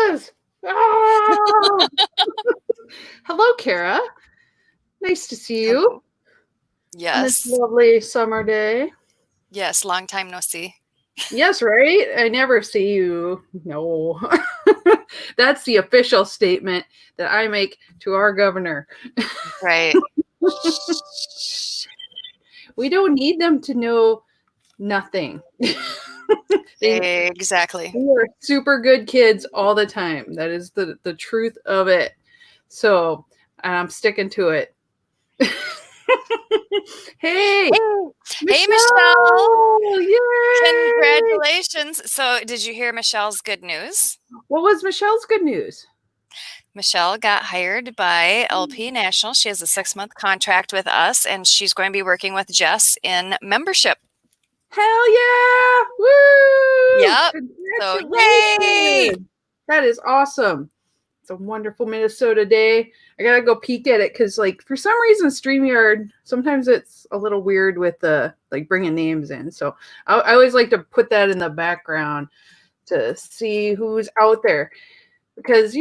is. Ah! Hello, Cara. Nice to see you Hello. on this Yes. lovely summer day. Yes. Long time no see. Yes, right? I never see you. No. That's the official statement that I make to our governor. Right. We don't need them to know nothing. They Exactly. We are super good kids all the time. That is the truth of it. So I'm sticking to it. Hey, Hey, hey, Michelle. Michelle! Yay! Congratulations. So, did you hear Michelle's good news? What was Michelle's good news? Michelle got hired by LP National. She has a 6-month contract with us, and she's going to be working with Jess in membership. Hell yeah! Woo! Yep. So, yay! Congratulations! That is awesome. It's a wonderful Minnesota day. I gotta go peek at it because, like, for some reason, StreamYard sometimes it's a little weird with the like bringing names in. So I always like to put that in the background to see who's out there because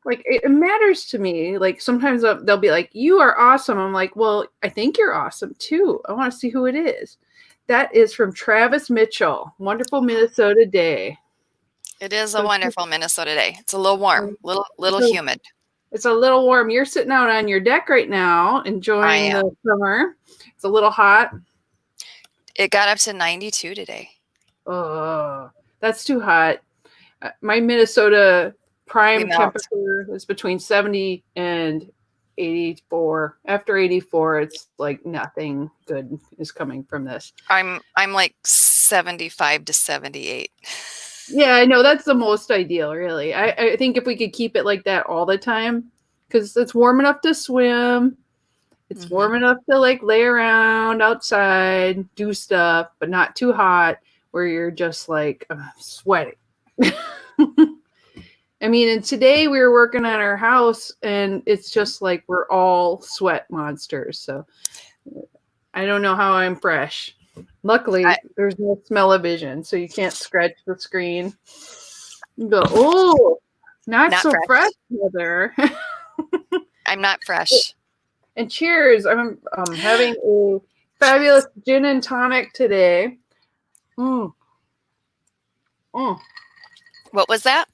like it matters to me. Like sometimes they'll be like, "You are awesome." I'm like, "Well, I think you're awesome too. I want to see who it is." That is from Travis Mitchell. Wonderful Minnesota day. It is a So wonderful Minnesota day. It's a little warm, little so humid. it's a little warm. You're sitting out on your deck right now, I enjoying am. the summer. It's a little hot. It got up to 92 today. Oh, that's too hot. My Minnesota We prime melt. temperature is between 70 and 84. After 84, it's like nothing good is coming from this. I'm like 75 to 78. Yeah, I know that's the most ideal, really. I think if we could keep it like that all the time, because it's warm enough to swim, it's Mm-hmm. warm enough to like lay around outside, do stuff, but not too hot where you're just like sweating. I mean, and today we were working on our house and it's just like we're all sweat monsters. So I don't know how I'm fresh. Luckily, there's no smell-o-vision, so you can't scratch the screen. You go, oh, not so fresh, Heather. I'm not fresh. And cheers. I'm having a fabulous gin and tonic today. Mm. Mm. What was that?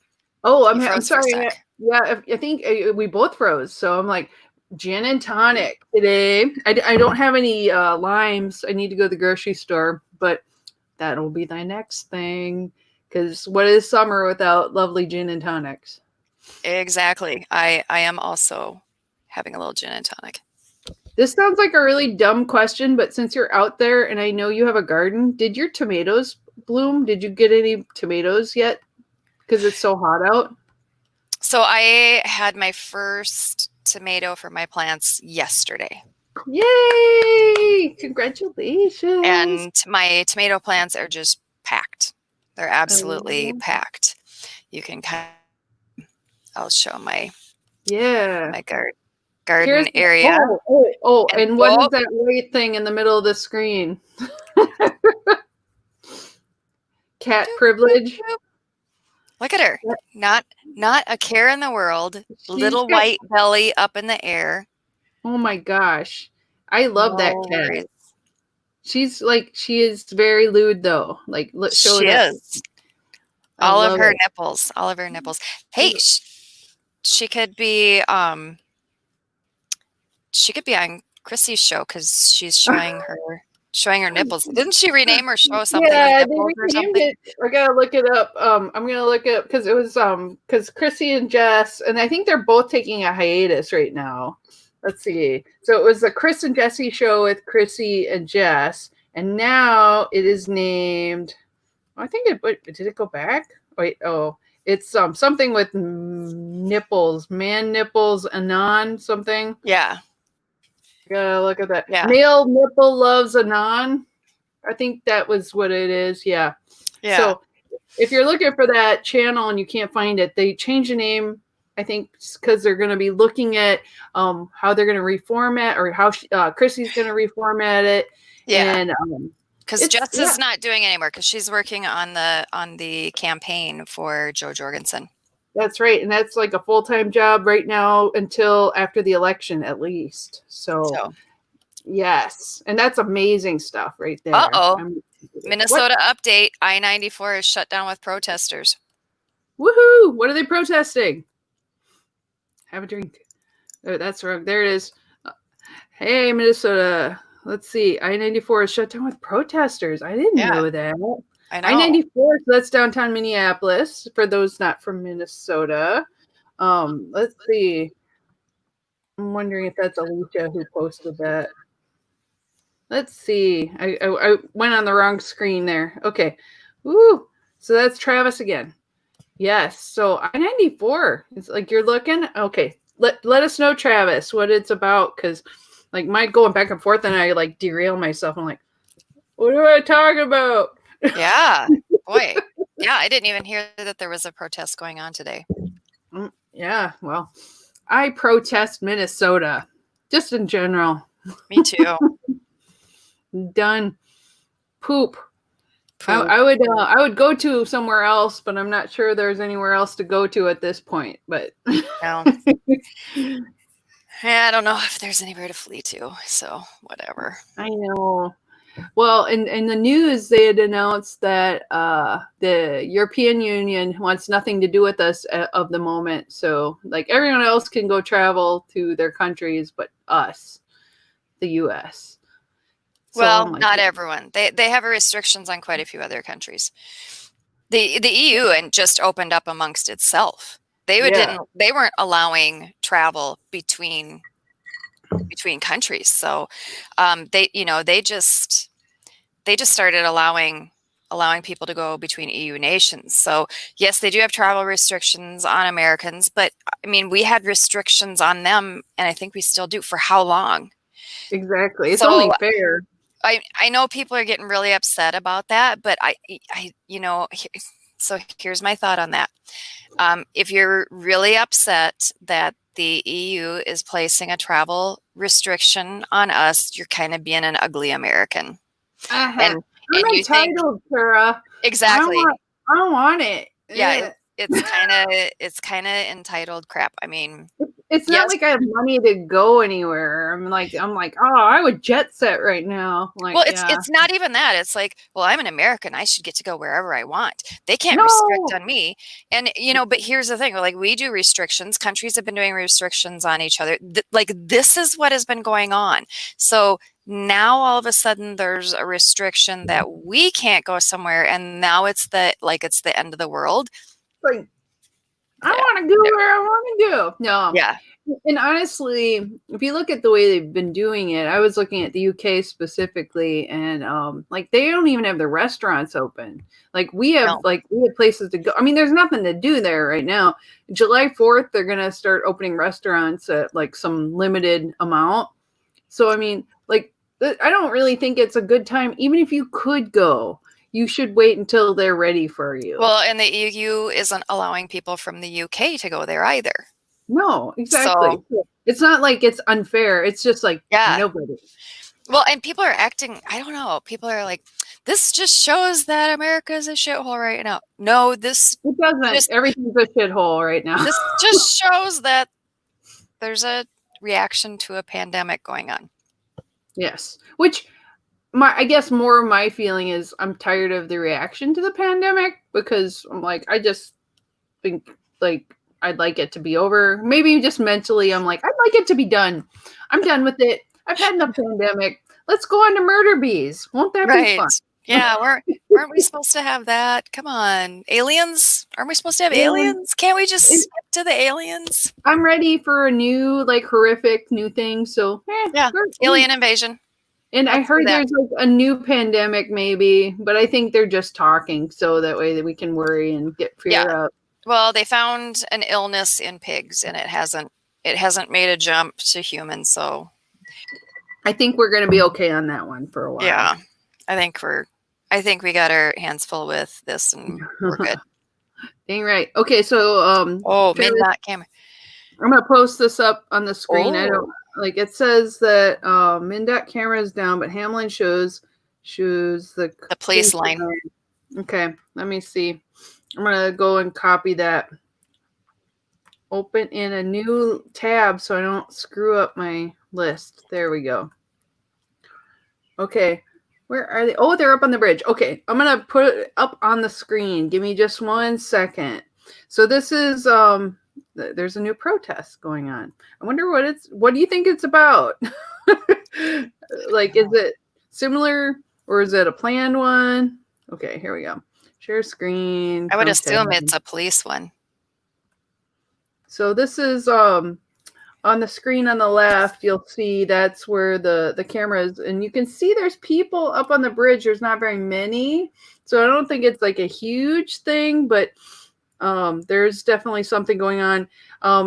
Oh, You I'm froze for a sorry. sec. Yeah, I think we both froze. So I'm like, gin and tonic today. I don't have any limes. I need to go to the grocery store, but that'll be the next thing. Because what is summer without lovely gin and tonics? Exactly. I am also having a little gin and tonic. This sounds like a really dumb question, but since you're out there and I know you have a garden, did your tomatoes bloom? Did you get any tomatoes yet? Because it's so hot out. So I had my first tomato for my plants yesterday. Yay! Congratulations. And my tomato plants are just packed. They're absolutely packed. You can I'll show my garden area. And what is that white thing in the middle of the screen? Cat privilege. Look at her. Not a care in the world. Little white belly up in the air. Oh my gosh. I love that cat. Worries. She is very lewd though. Like show she it is. All of her nipples. All of her nipples. Hey, she could be on Chrissy's show because she's showing her nipples. Didn't she rename her show something like nipples or something? It. I gotta look it up. I'm gonna look it up because it was because Chrissy and Jess, and I think they're both taking a hiatus right now. Let's see. So it was the Chris and Jesse show with Chrissy and Jess, and now it is named. I think did it go back? Wait, it's something with nipples, man nipples, anon something. Yeah. Gotta look at that. Yeah. Male nipple loves anon. I think that was what it is. Yeah. Yeah. So if you're looking for that channel and you can't find it, they changed the name. I think because they're going to be looking at how they're going to reformat or how Chrissy's going to reformat it. Yeah. And because Jess is not doing anymore because she's working on the campaign for Joe Jorgensen. That's right. And that's like a full-time job right now until after the election, at least. So, So, yes. And that's amazing stuff right there. uh-oh. What? Minnesota update. I-94 is shut down with protesters. Woohoo! What are they protesting? Have a drink. Oh, that's wrong. There it is. Hey, Minnesota. Let's see. I-94 is shut down with protesters. I didn't Yeah, know that. I know. I-94, so that's downtown Minneapolis, for those not from Minnesota. Let's see. I'm wondering if that's Alicia who posted that. Let's see. I went on the wrong screen there. Okay. Woo. So that's Travis again. Yes. So I-94. It's like you're looking. Okay. Let us know, Travis, what it's about, because like my going back and forth and I like derail myself. I'm like, what are I talking about? Yeah. Boy. Yeah, I didn't even hear that there was a protest going on today. Yeah. Well, I protest Minnesota, just in general. Me too. Done. Poop. Poop. I would go to somewhere else, but I'm not sure there's anywhere else to go to at this point. But No. Yeah, I don't know if there's anywhere to flee to, so whatever. I know. Well, in the news, they had announced that the European Union wants nothing to do with us of the moment. So, like, everyone else can go travel to their countries, but us, the U.S. So Well, I'm like, not everyone. They have restrictions on quite a few other countries. The EU and just opened up amongst itself. yeah, They weren't allowing travel between countries. So they just started allowing people to go between EU nations. So yes, they do have travel restrictions on Americans, but I mean, we had restrictions on them, and I think we still do. For how long? exactly. It's only So fair. I know people are getting really upset about that, but so here's my thought on that. If you're really upset that the EU is placing a travel restriction on us, you're kind of being an ugly American. Uh-huh. And I'm you think entitled, Sarah. exactly. I don't want it. Yeah, it's kind of entitled crap. I mean, It's not yes. like I have money to go anywhere. I'm like, oh, I would jet set right now. Like, Well, yeah. it's not even that. It's like, well, I'm an American. I should get to go wherever I want. They can't restrict No. on me. And but here's the thing: like, we do restrictions. Countries have been doing restrictions on each other. Like, this is what has been going on. So now all of a sudden there's a restriction that we can't go somewhere, and now it's the end of the world. Like, I Yeah. want to go where I want to go. No. Yeah. And honestly, if you look at the way they've been doing it, I was looking at the UK specifically, and like they don't even have the restaurants open. Like we have places to go. I mean, there's nothing to do there right now. July 4th, they're gonna start opening restaurants at like some limited amount. So I mean, like I don't really think it's a good time. Even if you could go, you should wait until they're ready for you. Well, and the EU isn't allowing people from the UK to go there either. No, exactly. So, it's not like it's unfair. It's just like nobody. Well, and people are acting, I don't know. People are like, this just shows that America is a shithole right now. No, it doesn't. Everything's a shithole right now. This just shows that there's a reaction to a pandemic going on. Yes. Which I guess more of my feeling is I'm tired of the reaction to the pandemic, because I'm like, I just think like I'd like it to be over. Maybe just mentally, I'm like, I'd like it to be done. I'm done with it. I've had enough pandemic. Let's go on to murder bees. Won't that be fun? Yeah, weren't we supposed to have that? Come on. Aliens? Aren't we supposed to have aliens? Can't we just skip to the aliens? I'm ready for a new, like, horrific new thing. So, alien invasion. And I heard there's like a new pandemic maybe, but I think they're just talking so that way that we can worry and get fear up. Well, they found an illness in pigs, and it hasn't made a jump to humans, so I think we're going to be okay on that one for a while. Yeah. I think we got our hands full with this, and we're good. Dang right. Okay, so midnight camera. I'm gonna post this up on the screen. I don't like it says that MnDOT camera is down, but Hamlin shows the police line. Okay, let me see. I'm gonna go and copy that. open in a new tab so I don't screw up my list. There we go. Okay. Where are they? Oh, they're up on the bridge. Okay. I'm going to put it up on the screen. Give me just 1 second. So this is there's a new protest going on. I wonder what do you think it's about? Like, is it similar or is it a planned one? Okay, here we go. Share screen. I would protest. assume it's a police one. So this is on the screen on the left. You'll see that's where the camera is, and you can see there's people up on the bridge. There's not very many, so I don't think it's like a huge thing, but there's definitely something going on.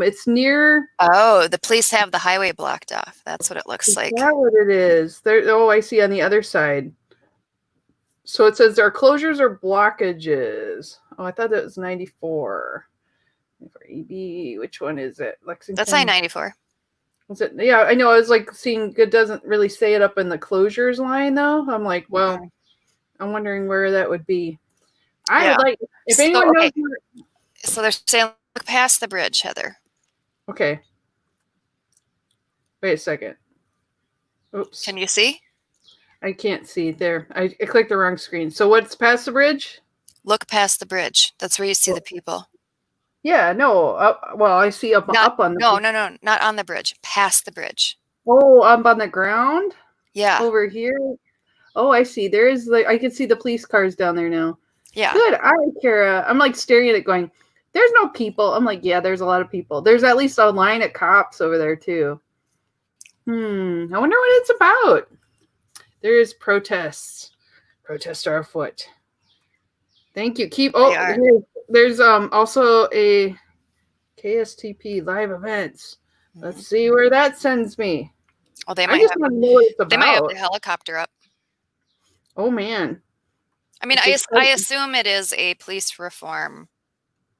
It's near. Oh, the police have the highway blocked off. That's what it looks like. Is that what it is? There. Oh, I see on the other side. So it says there are closures or blockages. Oh, I thought that was 94. For EB, which one is it? Lexington. That's I-94. Was it? Yeah, I know. I was like seeing it doesn't really say it up in the closures line though. I'm like, well, I'm wondering where that would be. I would like if anyone knows. So they're saying look past the bridge, Heather. Okay. Wait a second. Oops. Can you see? I can't see there. I clicked the wrong screen. So what's past the bridge? Look past the bridge. That's where you see the people. Yeah, no. Well, I see up on the No, not on the bridge. Past the bridge. Oh, up on the ground? Yeah. Over here? Oh, I see. There is I can see the police cars down there now. Yeah. Good eye, Cara. I'm like staring at it going, there's no people. I'm like, yeah, there's a lot of people. There's at least a line of cops over there too. I wonder what it's about. There's protests. Protests are afoot. Thank you. There's also a KSTP live events. Let's see where that sends me. Oh, they might have the helicopter up. Oh man. I mean, I assume it is a police reform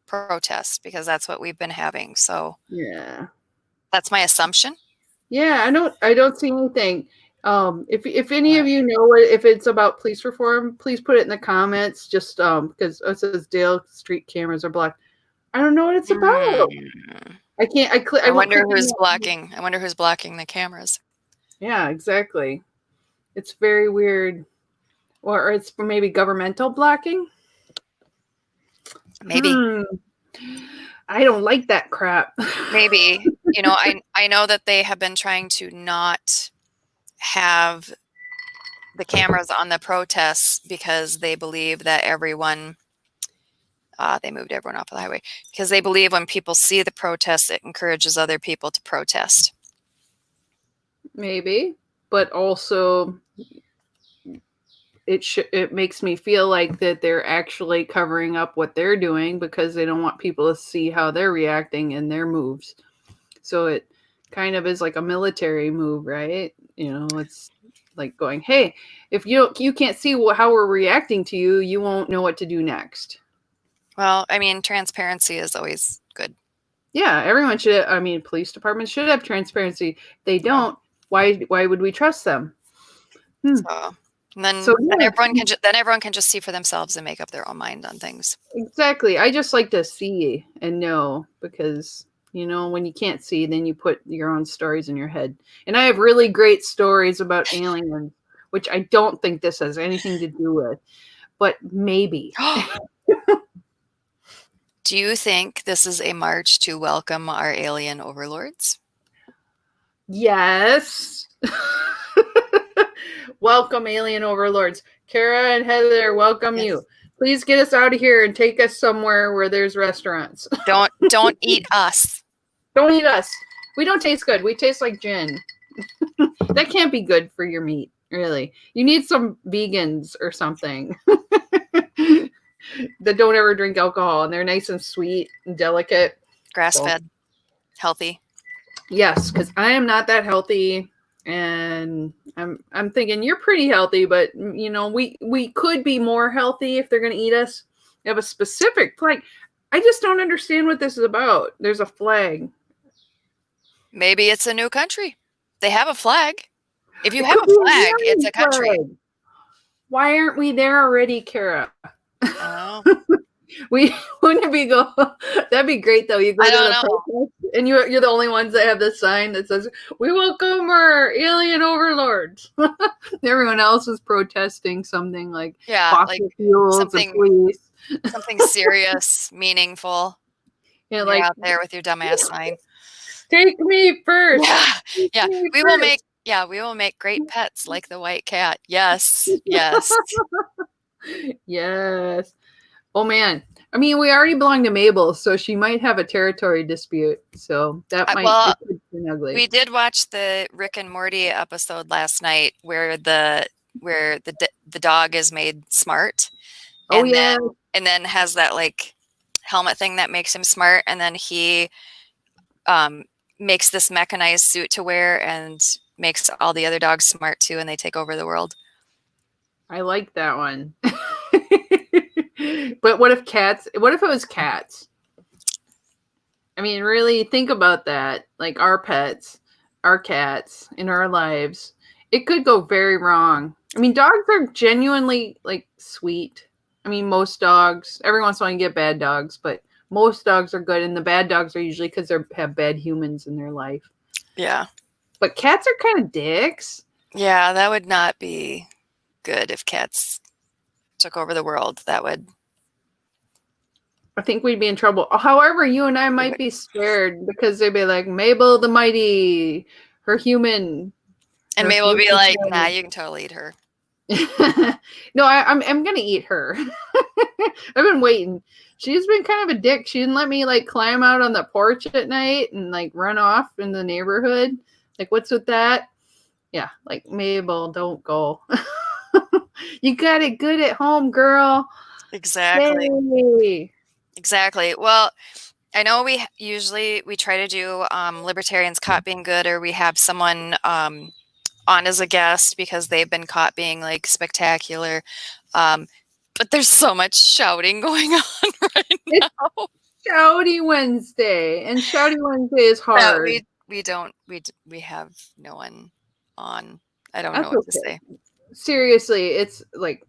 protest because that's what we've been having. So yeah, that's my assumption. Yeah, I don't see anything. If any of you know if it's about police reform, please put it in the comments. Just because it says Dale Street cameras are blocked. I don't know what it's about. I can't. I wonder who's blocking. I wonder who's blocking the cameras. Yeah, exactly. It's very weird. Or it's maybe governmental blocking. Maybe. I don't like that crap. Maybe. I know that they have been trying to not have the cameras on the protests because they believe that everyone they moved everyone off of the highway because they believe when people see the protests, it encourages other people to protest. Maybe, but also it makes me feel like that they're actually covering up what they're doing because they don't want people to see how they're reacting in their moves. So it kind of is like a military move, right? It's like going, hey, if you can't see how we're reacting to you, you won't know what to do next. Well, I mean, transparency is always good. Yeah, everyone should. I mean, police departments should have transparency. If they don't, why would we trust them? So, and then everyone can just see for themselves and make up their own mind on things. Exactly. I just like to see and know because when you can't see, then you put your own stories in your head. And I have really great stories about aliens, which I don't think this has anything to do with, but maybe. Do you think this is a march to welcome our alien overlords? Yes. Welcome, alien overlords. Cara and Heather, welcome you. Please get us out of here and take us somewhere where there's restaurants. Don't eat us. Don't eat us. We don't taste good. We taste like gin. That can't be good for your meat, really. You need some vegans or something that don't ever drink alcohol, and they're nice and sweet and delicate. Grass-fed, healthy. Yes, because I am not that healthy, and I'm thinking you're pretty healthy, but we could be more healthy if they're going to eat us. They have a specific flag. I just don't understand what this is about. There's a flag. Maybe it's a new country. They have a flag. If you have a flag, it's a country. Why aren't we there already, Cara? Oh. We wouldn't it be go? That'd be great though. You go I to don't the know. protest, and you're the only ones that have this sign that says "We welcome our alien overlords." Everyone else is protesting something like Yeah, like fossil fuels and something police. something serious, meaningful, You know, and you're like out there with your dumbass sign. take me first. Yeah, Take yeah. me We will make first. we will make great pets like the white cat. Yes, yes. Yes. Oh man. I mean, we already belong to Mabel, so she might have a territory dispute. So that might Well, it could turn ugly. we did watch the Rick and Morty episode last night where the dog is made smart Oh yeah. and then has that like helmet thing that makes him smart, and then he um, makes this mechanized suit to wear and makes all the other dogs smart too, and they take over the world. I like that one. But what if cats? What if it was cats? I mean, really think about that. Like our pets, our cats in our lives. It could go very wrong. I mean, dogs are genuinely like sweet. I mean, most dogs, every once in a while you get bad dogs, but most dogs are good, and the bad dogs are usually because they have bad humans in their life. Yeah. But cats are kind of dicks. Yeah, that would not be good if cats took over the world. That would. I think we'd be in trouble. However, you and I might be spared because they'd be like, Mabel the Mighty, her human, And her Mabel would be human. like, nah, you can totally eat her. No, I'm gonna eat her. I've been waiting. She's been kind of a dick. She didn't let me like climb out on the porch at night and like run off in the neighborhood. Like, what's with that? Yeah, like Mabel, don't go. You got it good at home, girl. Exactly. Yay. Exactly. Well, I know we try to do libertarians caught being good, or we have someone on as a guest because they've been caught being like spectacular. Um, but there's so much shouting going on right It's now Shouty Wednesday, and Shouty Wednesday is that hard. we don't we have no one on. I don't know That's what to okay. say. Seriously, it's like,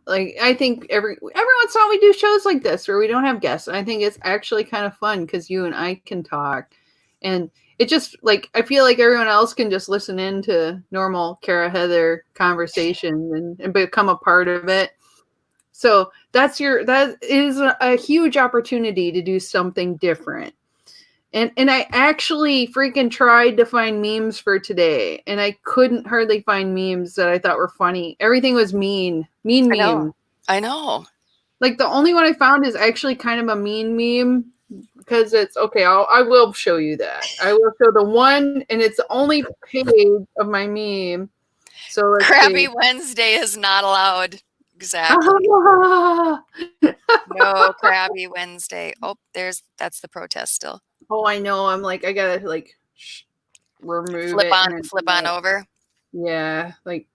like I think every once in a while we do shows like this where we don't have guests. I think it's actually kind of fun because you and I can talk, and it just like I feel like everyone else can just listen in to normal Cara Heather conversation and become a part of it. So that is a huge opportunity to do something different. And I actually freaking tried to find memes for today, and I couldn't hardly find memes that I thought were funny. Everything was mean I know. meme. I know. Like the only one I found is actually kind of a mean meme because it's okay. I will show you that. I will show the one, and it's the only page of my meme. So let's Crappy see. Wednesday is not allowed. Exactly. No Crabby Wednesday. Oh, that's the protest still. Oh, I know. I'm like I gotta like remove it and then Flip on over. yeah, like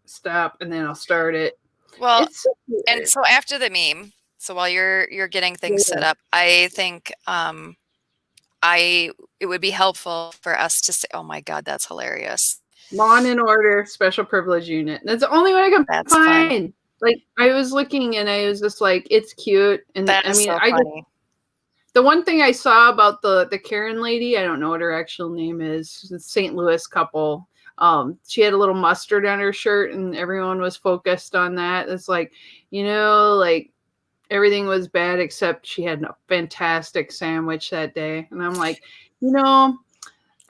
stop, and then I'll start it. Well, It's so and weird. so after the meme, so while you're getting things set Yeah. up, I think I it would be helpful for us to say, "Oh my God, that's hilarious." Law and Order Special Privilege Unit. That's the only one I can That's funny. find. Like I was looking and I was just like, it's cute. And That I is mean, so I just funny. the one thing I saw about the Karen lady, I don't know what her actual name is. It's St. Louis couple. She had a little mustard on her shirt, and everyone was focused on that. It's like, like everything was bad except she had a fantastic sandwich that day. And I'm like,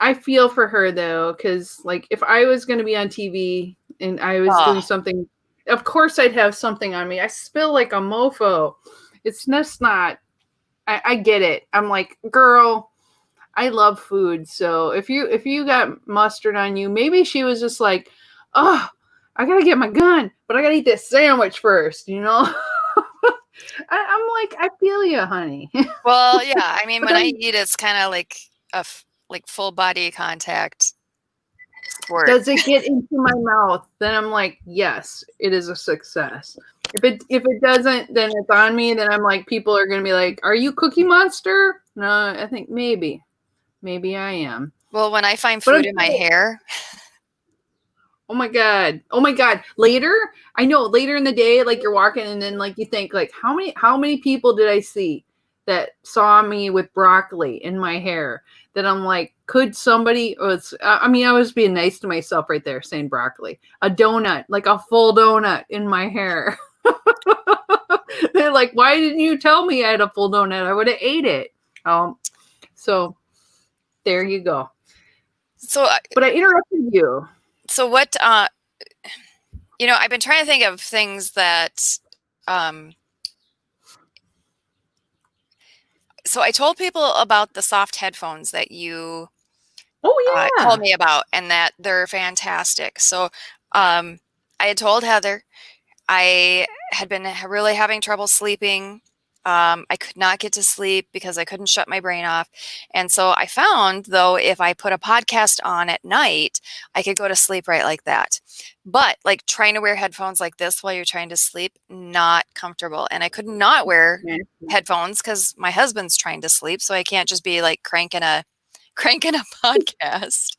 I feel for her though, because like if I was going to be on TV and I was doing Oh, something, of course I'd have something on me. I spill like a mofo. It's just not. I get it. I'm like, girl, I love food. So if you got mustard on you, maybe she was just like, oh, I gotta get my gun, but I gotta eat this sandwich first. I'm like, I feel you, honey. well, yeah. I mean, But when I then eat, it's kind of like like full body contact sport. does it get into my mouth? Then I'm like, yes, it is a success. If it doesn't, then it's on me. Then I'm like, people are gonna be like, are you Cookie Monster? No, I think maybe I am. Well, when I find But food in my hair, Oh my god. Oh my god. Later, I know later in the day, like you're walking and then like you think like how many people did I see that saw me with broccoli in my hair that I'm like, could somebody I mean, I was being nice to myself right there saying broccoli. A donut, like a full donut in my hair. They're like, why didn't you tell me I had a full donut? I would have ate it. So there you go. So, But I interrupted you. so what, I've been trying to think of things that, so I told people about the soft headphones that you Oh told yeah. me about, and that they're fantastic. So, I had told Heather I had been really having trouble sleeping. I could not get to sleep because I couldn't shut my brain off. And so I found, though, if I put a podcast on at night, I could go to sleep right like that. But like trying to wear headphones like this while you're trying to sleep, not comfortable. And I could not wear headphones because my husband's trying to sleep. So I can't just be like cranking a podcast.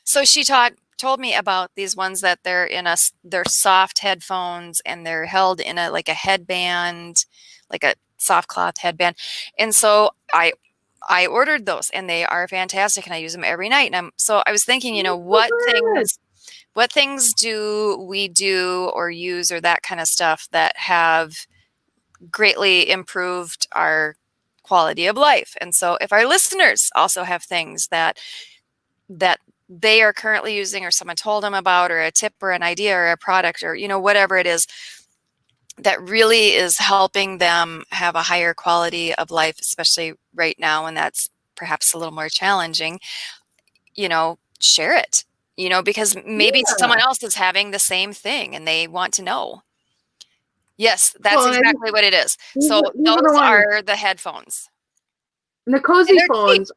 So she told me about these ones that they're soft headphones and they're held in a like a headband, like a soft cloth headband. And so I ordered those and they are fantastic and I use them every night. And so I was thinking, what things do we do or use or that kind of stuff that have greatly improved our quality of life? And so if our listeners also have things that they are currently using or someone told them about or a tip or an idea or a product or whatever it is that really is helping them have a higher quality of life, especially right now when that's perhaps a little more challenging, share it, because maybe someone Yeah. else is having the same thing and they want to know. Yes, that's Well, exactly what it is. these So these are the those ones. are the headphones And the and cozy they're cheap. phones,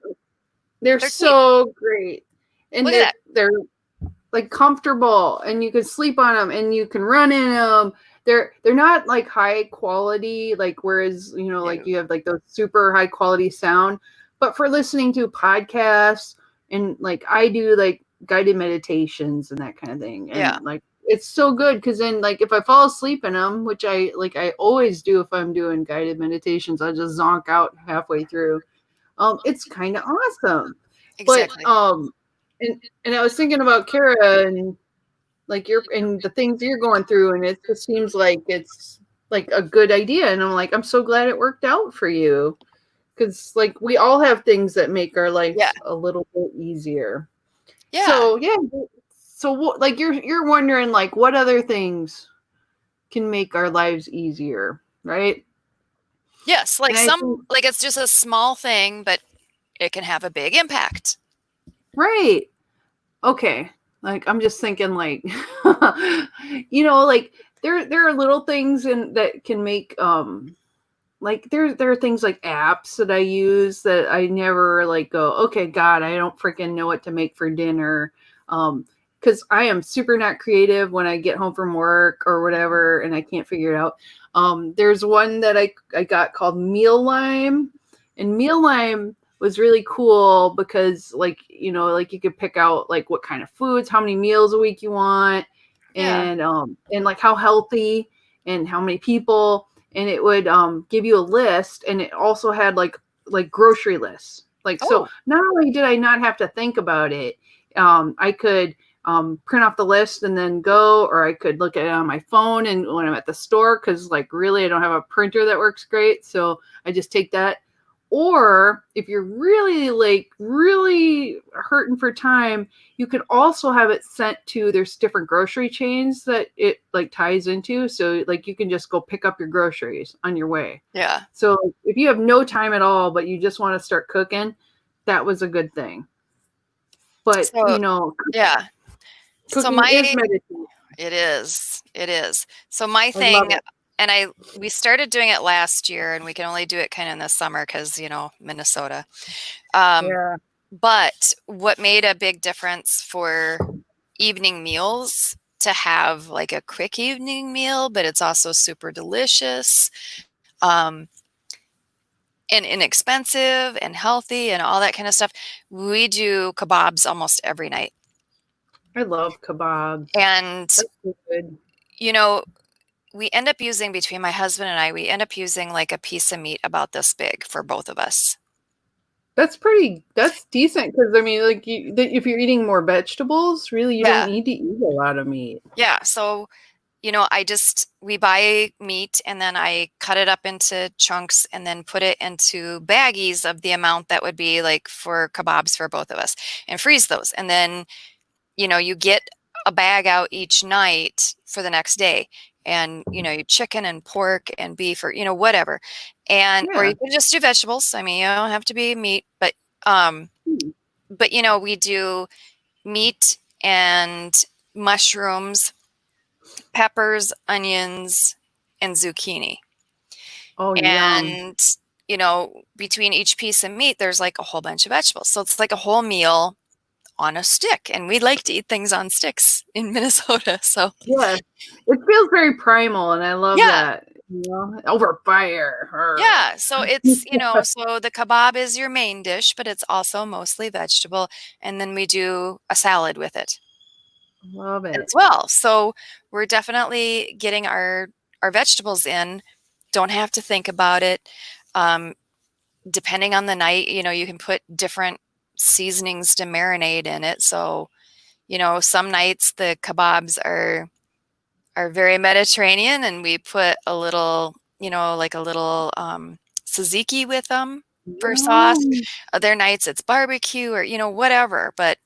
they're They're cheap. so great. And Look at that. they're like comfortable and you can sleep on them and you can run in them. They're not like high quality, like whereas, like No. you have like those super high quality sound, but for listening to podcasts and like I do like guided meditations and that kind of thing. Yeah. And like it's so good because then like if I fall asleep in them, which I always do if I'm doing guided meditations, I just zonk out halfway through. It's kind of awesome. But Exactly. and I was thinking about Kara and like and the things you're going through, and it just seems like it's like a good idea. And I'm like, I'm so glad it worked out for you because like we all have things that make our Yeah. life a little bit easier. Yeah. So yeah, so what, like you're wondering like what other things can make our lives easier, right? Yes, And I think like it's just a small thing, but it can have a big impact. right. Okay. Like I'm just thinking like like there are little things in that can make like there are things like apps that I use that I never like go, okay, God, I don't freaking know what to make for dinner. Because I am super not creative when I get home from work or whatever and I can't figure it out. There's one that I got called Meal Lime, and Meal Lime was really cool because like like you could pick out like what kind of foods, how many meals a week you want, Yeah. and like how healthy and how many people, and it would give you a list, and it also had like grocery lists. Like so Oh, not only did I not have to think about it, I could print off the list and then go, or I could look at it on my phone and when I'm at the store, because like really I don't have a printer that works great, so I just take that. Or if you're really like really hurting for time, you could also have it sent to, there's different grocery chains that it like ties into, so like you can just go pick up your groceries on your way. yeah. So if you have no time at all but you just want to start cooking, that was a good thing. But So, yeah. So cooking is meditation. it is. It is. So my I love thing, it. and we started doing it last year and we can only do it kind of in the summer because, Minnesota. Um, Yeah. but what made a big difference for evening meals to have like a quick evening meal, but it's also super delicious. Um, and inexpensive and healthy and all that kind of stuff. We do kebabs almost every night. I love kebabs. And, That's good. you know, we end up using, between my husband and I, we end up using like a piece of meat about this big for both of us. That's decent because I mean, like if you're eating more vegetables, really you don't Yeah. need to eat a lot of meat. Yeah. So, we buy meat and then I cut it up into chunks and then put it into baggies of the amount that would be like for kebabs for both of us and freeze those. And then, you get a bag out each night for the next day. And, you chicken and pork and beef or, whatever. Or Yeah. you can just do vegetables. I mean, you don't have to be meat, um, Hmm. we do meat and mushrooms, peppers, onions, and zucchini. Oh, yum. And, between each piece of meat, there's like a whole bunch of vegetables. So it's like a whole meal on a stick. And we like to eat things on sticks in Minnesota. So, Yeah. It feels very primal, and I love yeah. that. Over fire. Yeah. So so the kebab is your main dish, but it's also mostly vegetable. And then we do a salad with it Love as it. well. So we're definitely getting our vegetables in. Don't have to think about it. Um, Depending on the night, you can put different seasonings to marinate in it. So, some nights the kebabs are very Mediterranean and we put a little, like a little tzatziki with them for sauce. Yum. Other nights it's barbecue or, whatever. But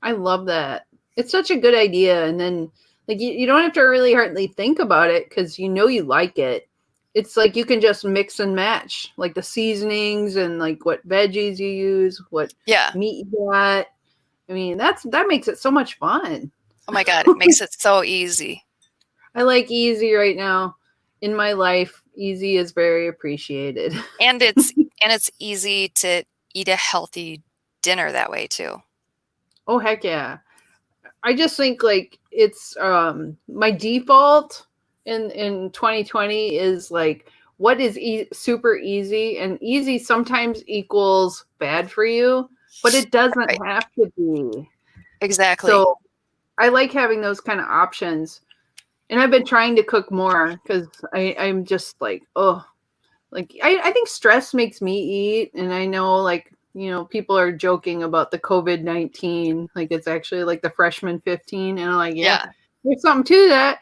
I love that. It's such a good idea. And then, like, you don't have to really hardly think about it because you like it. It's like you can just mix and match, like the seasonings and like what veggies you use, what yeah. meat you got. I mean, that makes it so much fun. Oh my God, it makes it so easy. I like easy right now in my life. Easy is very appreciated. And it's easy to eat a healthy dinner that way too. Oh heck yeah. I just think like it's my default in 2020 is like what is super easy, and easy sometimes equals bad for you, but it doesn't Right. have to be. Exactly. So I like having those kind of options. And I've been trying to cook more because I'm just like, oh, like I think stress makes me eat. And I know like, people are joking about the COVID-19, like it's actually like the freshman 15. And I'm like, yeah, Yeah. there's something to that.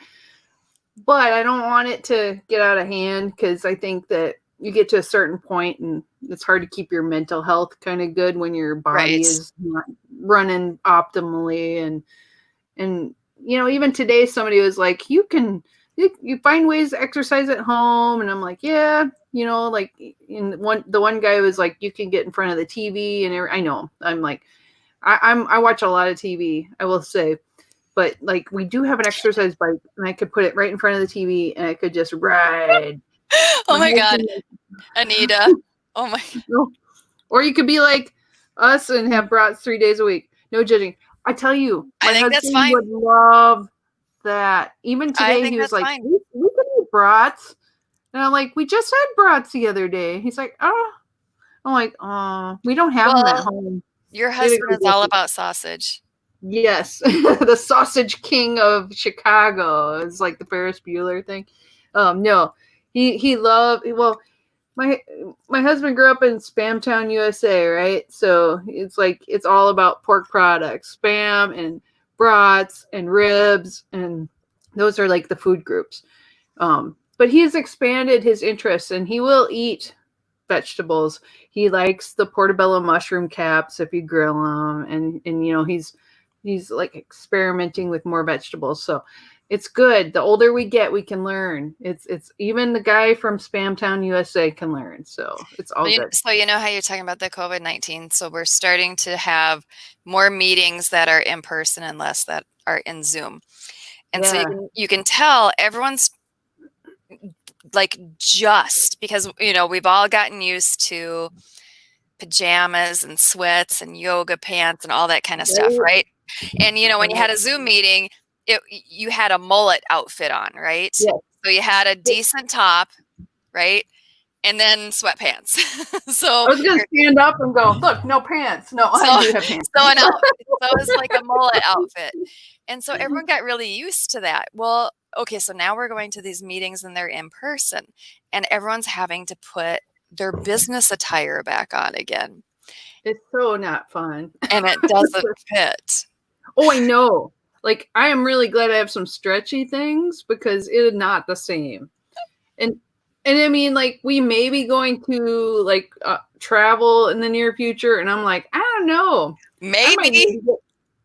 But I don't want it to get out of hand because I think that you get to a certain point and it's hard to keep your mental health kind of good when your body Right. is not running optimally. And even today somebody was like, you find ways to exercise at home, and I'm like, yeah, like the one guy was like, you can get in front of the TV and I know I'm like, I watch a lot of TV, I will say, but like we do have an exercise bike and I could put it right in front of the TV and I could just ride. Oh My my God, husband, Anita. Oh my. or you could be like us and have brats 3 days a week. No judging. I tell you, I my think that's husband fine. would love that. Even I today, think he was that's like, fine. we can eat brats. And I'm like, we just had brats the other day. He's like, oh. I'm like, oh, we don't have them at Well, home. your We had to husband go is all get about sausage. Yes, the sausage king of Chicago is like the Ferris Bueller thing. No, he loved. Well, my my husband grew up in Spamtown, USA, right? So it's like it's all about pork products, spam and brats and ribs, and those are like the food groups. But he has expanded his interests, and he will eat vegetables. He likes the portobello mushroom caps if you grill them, and he's like experimenting with more vegetables. So it's good. The older we get, we can learn. It's even the guy from Spamtown, USA can learn. So it's all good. So you know how you're talking about the COVID-19. So we're starting to have more meetings that are in person and less that are in Zoom. And so Yeah. you can tell everyone's like just because we've all gotten used to pajamas and sweats and yoga pants and all that kind of stuff, Right. right? And when you had a Zoom meeting, you had a mullet outfit on, right? Yes. So you had a decent top, right? and then sweatpants. So I was gonna stand up and go, look, no pants. No, so I do have pants. so an outfit. So it was like a mullet outfit. And so everyone got really used to that. Well, okay, so now we're going to these meetings and they're in person and everyone's having to put their business attire back on again. It's so not fun. And it doesn't fit. Oh, I know. Like, I am really glad I have some stretchy things because it is not the same. And I mean, like, we may be going to like travel in the near future, and I'm like, I don't know. Maybe.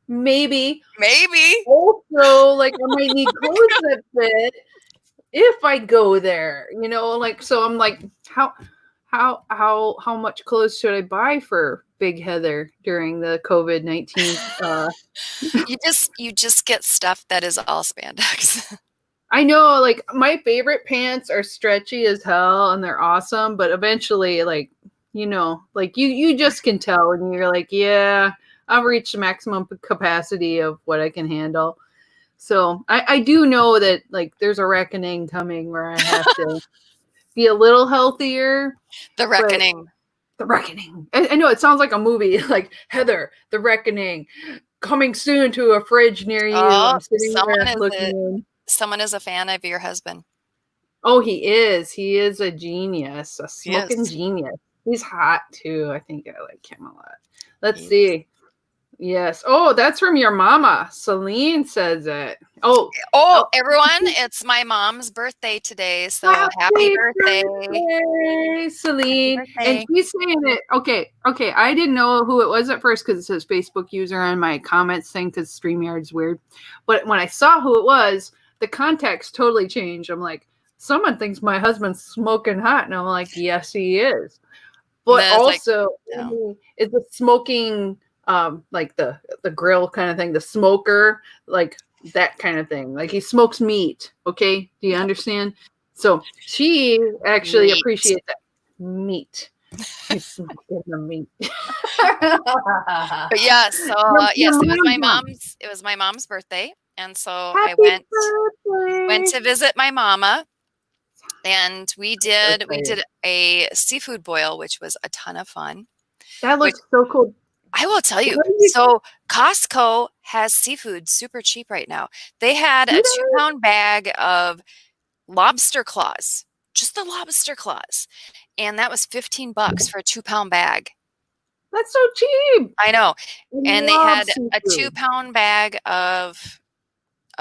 Maybe. Maybe. Also, like, I might need clothes that fit if I go there. You know, like, so I'm like, how much clothes should I buy for Big Heather during the COVID-19? You just get stuff that is all spandex. I know, like, my favorite pants are stretchy as hell and they're awesome, but eventually, like, you know, like you just can tell and you're like, yeah, I've reached the maximum capacity of what I can handle. So I do know that like there's a reckoning coming where I have to be a little healthier. The Reckoning. The Reckoning. I know it sounds like a movie, like Heather, The Reckoning, coming soon to a fridge near you. Oh, I'm sitting there looking in. Someone is a fan of your husband. Oh, he is. He is a genius, a Yes. smoking genius. He's hot too. I think I like him a lot. Let's see. Yes. Oh, that's from your mama. Celine says it. Oh, everyone, it's my mom's birthday today. So happy birthday, Celine. Happy birthday. And she's saying it. Okay. I didn't know who it was at first because it says Facebook user on my comments thing because StreamYard's weird. But when I saw who it was, the context totally changed. I'm like, someone thinks my husband's smoking hot. And I'm like, yes, he is. But also, like, no. It's a smoking, like the grill kind of thing, the smoker, like that kind of thing. Like he smokes meat. Okay. Do you understand? So she actually appreciates that meat. He's smoking the meat. But yeah, so yes, it was my mom's birthday. And so I went to visit my mama. And we did a seafood boil, which was a ton of fun. That looks so cool. I will tell you. So Costco has seafood super cheap right now. They had a 2-pound bag of lobster claws, just the lobster claws. And that was $15 for a 2-pound bag. That's so cheap. I know. And they had a 2-pound bag of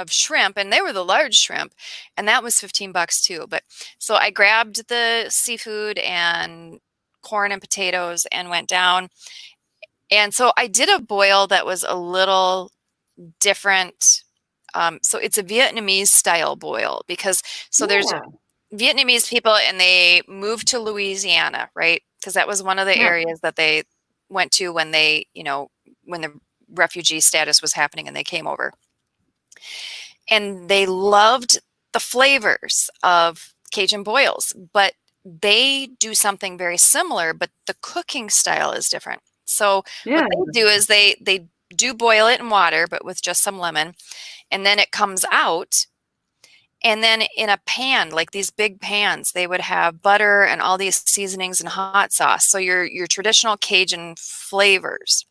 shrimp, and they were the large shrimp, and that was $15 too. But so I grabbed the seafood and corn and potatoes and went down. And so I did a boil that was a little different. So it's a Vietnamese style boil because there's Vietnamese people and they moved to Louisiana, right? Because that was one of the areas that they went to when they, when the refugee status was happening and they came over. And they loved the flavors of Cajun boils, but they do something very similar, but the cooking style is different. So what they do is they do boil it in water, but with just some lemon, and then it comes out. And then in a pan, like these big pans, they would have butter and all these seasonings and hot sauce. So your traditional Cajun flavors.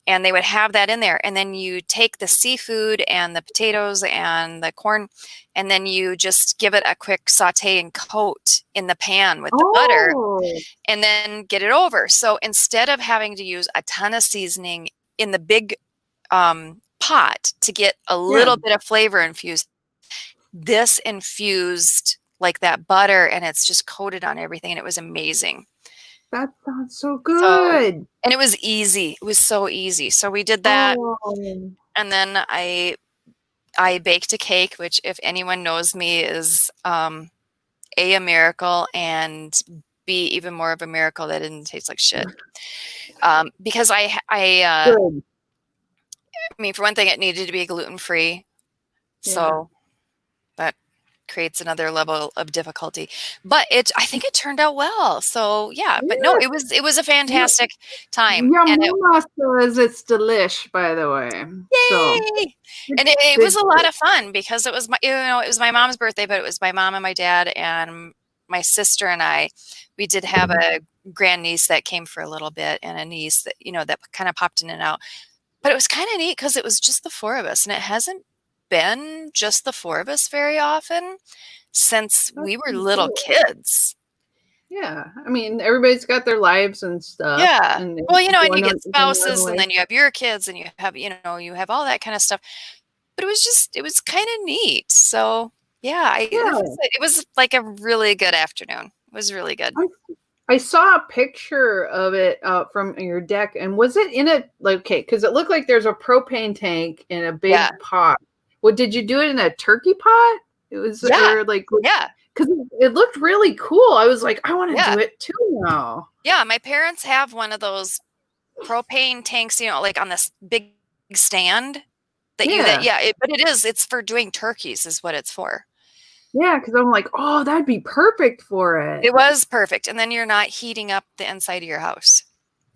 And they would have that in there. And then you take the seafood and the potatoes and the corn, and then you just give it a quick saute and coat in the pan with the butter and then get it over. So instead of having to use a ton of seasoning in the big pot to get a little bit of flavor infused, this infused like that butter and it's just coated on everything. And it was amazing. That sounds so good. And it was easy. It was so easy. So we did that. And then I baked a cake, which if anyone knows me is A, a miracle, and B, even more of a miracle that didn't taste like shit. Because I mean, for one thing, it needed to be gluten-free. So that creates another level of difficulty, but I think it turned out well. So but no, it was a fantastic time. Your mama says it's delish, by the way. Yay! So, and it was a lot of fun because it was my mom's birthday, but it was my mom and my dad and my sister and I, we did have a grandniece that came for a little bit and a niece that, that kind of popped in and out. But it was kind of neat because it was just the four of us, and it hasn't been just the four of us very often since we were little kids. Yeah. I mean, everybody's got their lives and stuff. Yeah. And Well, and you going get spouses, on and then you have your kids, and you have all that kind of stuff. But it was kind of neat. So yeah, it was like a really good afternoon. It was really good. I saw a picture of it from your deck, and was it in a okay? Because it looked like there's a propane tank in a big pot. Well, did you do it in a turkey pot? It was or like because it looked really cool. I was like, I want to do it too now. Yeah, my parents have one of those propane tanks, like on this big stand but it's for doing turkeys is what it's for. Yeah, because I'm like, oh, that'd be perfect for it. It was perfect. And then you're not heating up the inside of your house.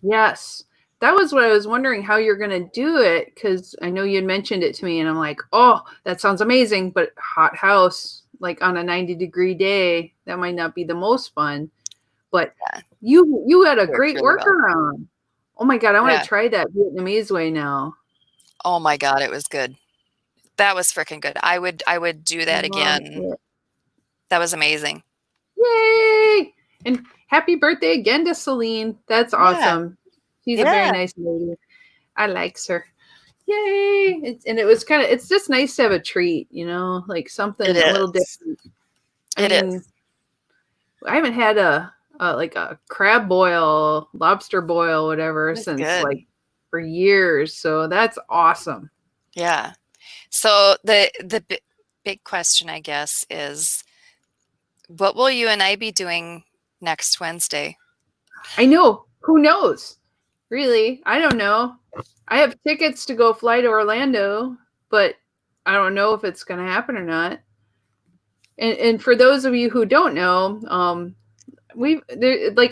Yes. That was what I was wondering how you're going to do it, because I know you had mentioned it to me, and I'm like, oh, that sounds amazing, but hot house, like on a 90-degree day, that might not be the most fun. But you had a great workaround. Oh my God, I want to try that Vietnamese way now. Oh my God, it was good. That was freaking good. I would do that again. That was amazing. Yay! And happy birthday again to Celine. That's awesome. She's a very nice lady. I like her. Yay! And it was it's just nice to have a treat, like something a little different. I haven't had a crab boil, lobster boil, whatever, since like for years. So that's awesome. Yeah. So the big question, I guess, is what will you and I be doing next Wednesday? I know. Who knows? Really? I don't know. I have tickets to go fly to Orlando, but I don't know if it's going to happen or not. And for those of you who don't know,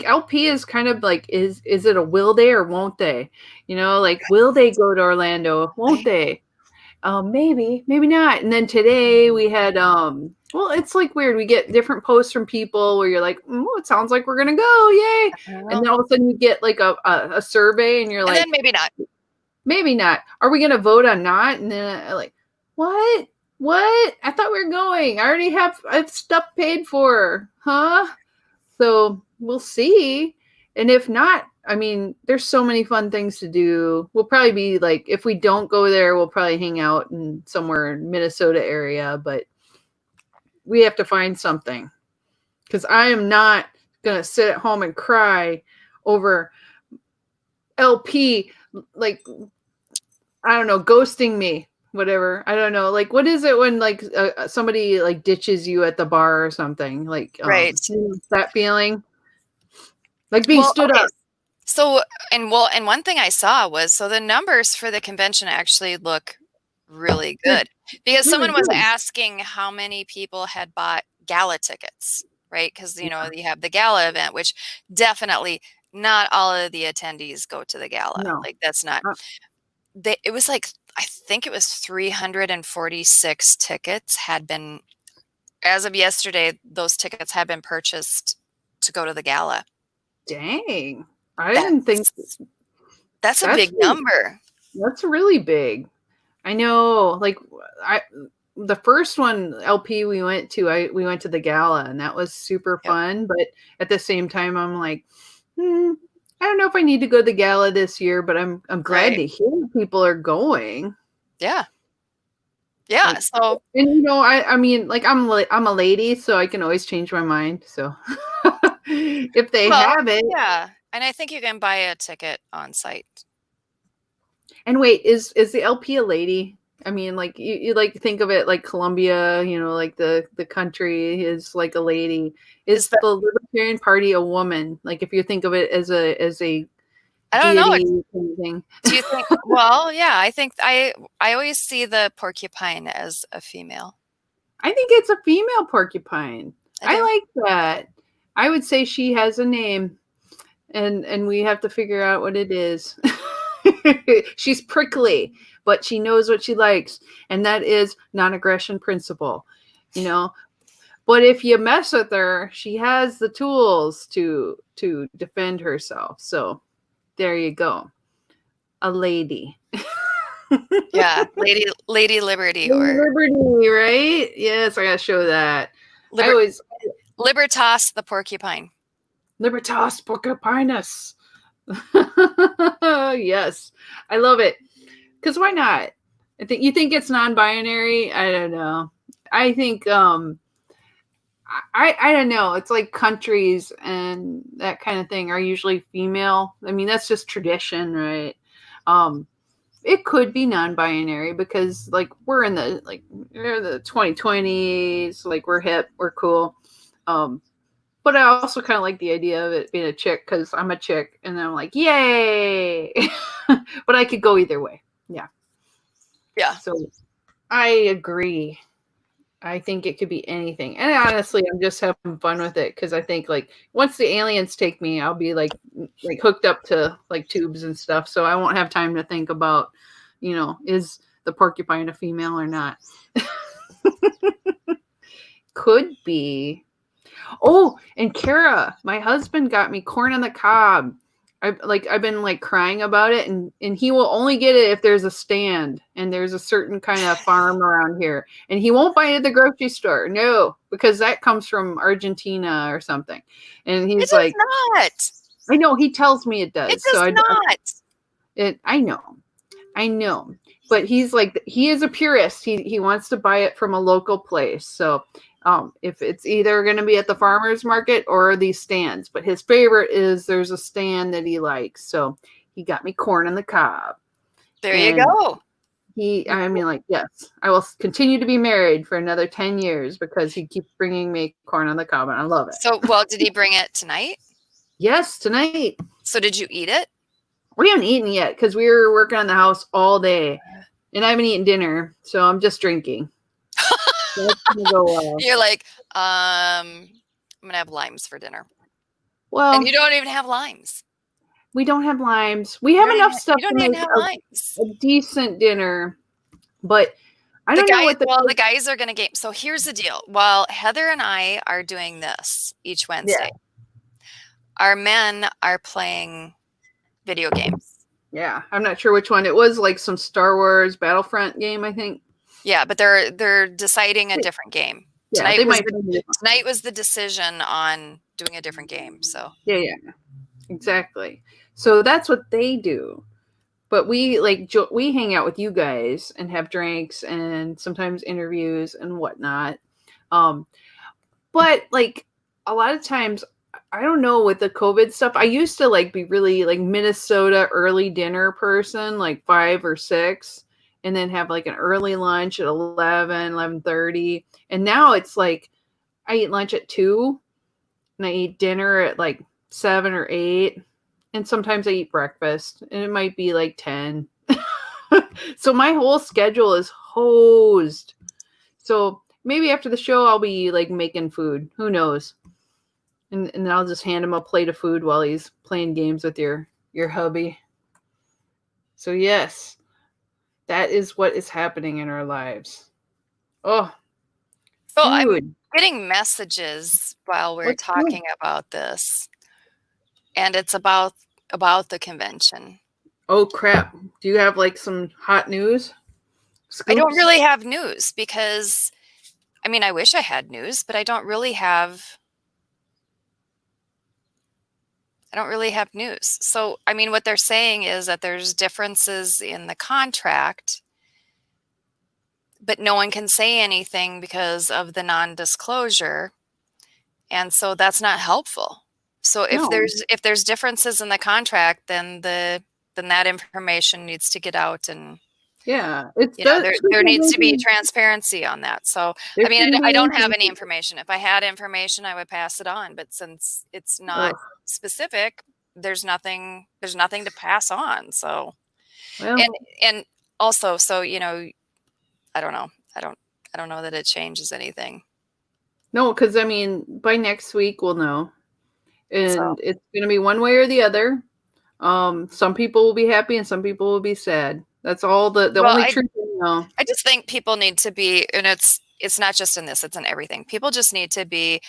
LP is kind of like, is it a will they or won't they? Will they go to Orlando? Won't they? Maybe not. And then today we had well, it's like weird. We get different posts from people where you're like, it sounds like we're gonna go, yay! And then all of a sudden you get like a survey, and you're like, then maybe not. Maybe not. Are we gonna vote on not? And then like, what? I thought we were going. I already have stuff paid for, huh? So we'll see. And if not, I mean, there's so many fun things to do. We'll probably be like, if we don't go there, we'll probably hang out in somewhere in Minnesota area, but we have to find something, because I am not going to sit at home and cry over LP, like, I don't know, ghosting me, whatever. I don't know. Like, what is it when like somebody like ditches you at the bar or something? Like, that feeling? Like being stood up. So, and one thing I saw was, the numbers for the convention actually look really good, because someone was asking how many people had bought gala tickets, right? Because, you have the gala event, which definitely not all of the attendees go to the gala. No. Like that's not, it was like, I think it was 346 tickets had been, as of yesterday, those tickets had been purchased to go to the gala. Dang. I didn't think that's a big number. That's really big. I know, like the first one LP we went to, we went to the gala, and that was super fun. But at the same time, I'm like, I don't know if I need to go to the gala this year, but I'm glad to hear people are going. Yeah. Yeah. Like, so, and I mean, like I'm a lady, so I can always change my mind. So if they have it. Yeah. And I think you can buy a ticket on site. And wait, is the LP a lady? I mean, like you like think of it like Columbia, like the country is like a lady. Is the Libertarian Party a woman? Like if you think of it as a I don't know. Thing. Do you think? Well, yeah, I think I always see the porcupine as a female. I think it's a female porcupine. I like that. I would say she has a name, and we have to figure out what it is. She's prickly, but she knows what she likes, and that is non-aggression principle. But if you mess with her, she has the tools to defend herself. So there you go. A lady. Yeah, Lady Liberty or Liberty, right? Yes, I gotta show that. I Liber always Libertas the porcupine. Libertas Porcupinus. Yes, I love it. Because why not? You think it's non-binary? I don't know. I think I don't know. It's like countries and that kind of thing are usually female. I mean, that's just tradition, right? Um, it could be non-binary because like we're the 2020s, like we're hip, we're cool. But I also kind of like the idea of it being a chick because I'm a chick and I'm like, yay! But I could go either way. Yeah. Yeah. So I agree. I think it could be anything. And honestly, I'm just having fun with it because I think like once the aliens take me, I'll be like hooked up to like tubes and stuff. So I won't have time to think about, is the porcupine a female or not? Could be. Oh, and Kara, my husband got me corn on the cob. I've been like crying about it, and he will only get it if there's a stand and there's a certain kind of farm around here, and he won't buy it at the grocery store. No, because that comes from Argentina or something. And It he's does like, not. I know he tells me it It does. does not. I know, but he's like he is a purist. He wants to buy it from a local place. So if it's either going to be at the farmers market or these stands, but his favorite is there's a stand that he likes. So he got me corn on the cob. There you And go. I mean, like, yes, I will continue to be married for another 10 years because he keeps bringing me corn on the cob and I love it. So, well, did he bring it tonight? Yes, tonight. So did you eat it? We haven't eaten yet because we were working on the house all day and I haven't eaten dinner. So I'm just drinking. That's gonna go well. You're like, I'm gonna have limes for dinner. Well, and you don't even have limes. We don't have limes. We have enough stuff you to don't even make have limes. a decent dinner, but I don't know what the guys are gonna game. So here's the deal. While Heather and I are doing this each Wednesday, our men are playing video games. Yeah, I'm not sure which one. It was like some Star Wars Battlefront game, I think. Yeah, but they're deciding a different game. Yeah, tonight was the decision on doing a different game. So yeah, exactly. So that's what they do. But we we hang out with you guys and have drinks and sometimes interviews and whatnot. But like a lot of times, I don't know with the COVID stuff. I used to like be really like Minnesota early dinner person, like 5 or 6, and then have like an early lunch at 11:30. And now it's like I eat lunch at 2 and I eat dinner at like 7 or 8. And sometimes I eat breakfast and it might be like 10. So my whole schedule is hosed. So maybe after the show, I'll be like making food. Who knows? And I'll just hand him a plate of food while he's playing games with your hubby. So yes, that is what is happening in our lives. Oh, so I'm getting messages while we're talking about this, and it's about the convention. Oh crap! Do you have like some hot news? Scoops? I don't really have news because, I mean, I wish I had news, but I don't really have news. So, I mean, what they're saying is that there's differences in the contract, but no one can say anything because of the non-disclosure. And so that's not helpful. So if there's differences in the contract, then that information needs to get out, and there needs to be transparency on that. So I mean, I don't have any information. If I had information, I would pass it on. But since it's not specific, there's nothing to pass on. So and also, so I don't know. I don't know that it changes anything. No, because I mean, by next week we'll know, and it's going to be one way or the other. Some people will be happy and some people will be sad. That's all the only truth we know. I just think people need to be, and it's it's not just in this, it's in everything. People just need to be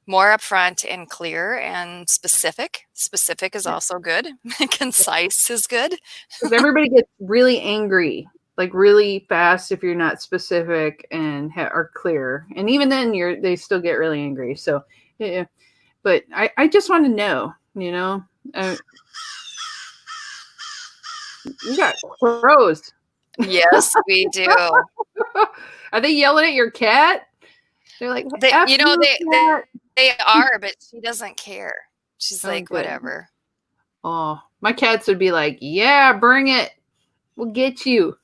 more upfront and clear and specific. Specific is also good. Concise is good. Because everybody gets really angry, like really fast if you're not specific and are clear. And even then, they still get really angry. So, yeah. But I just want to know, you got crows. Yes, we do. Are they yelling at your cat? They're like, They, F you know, you, cat. they are, but she doesn't care. She's Oh, like, good. whatever. Oh, my cats would be like, yeah, bring it. We'll get you.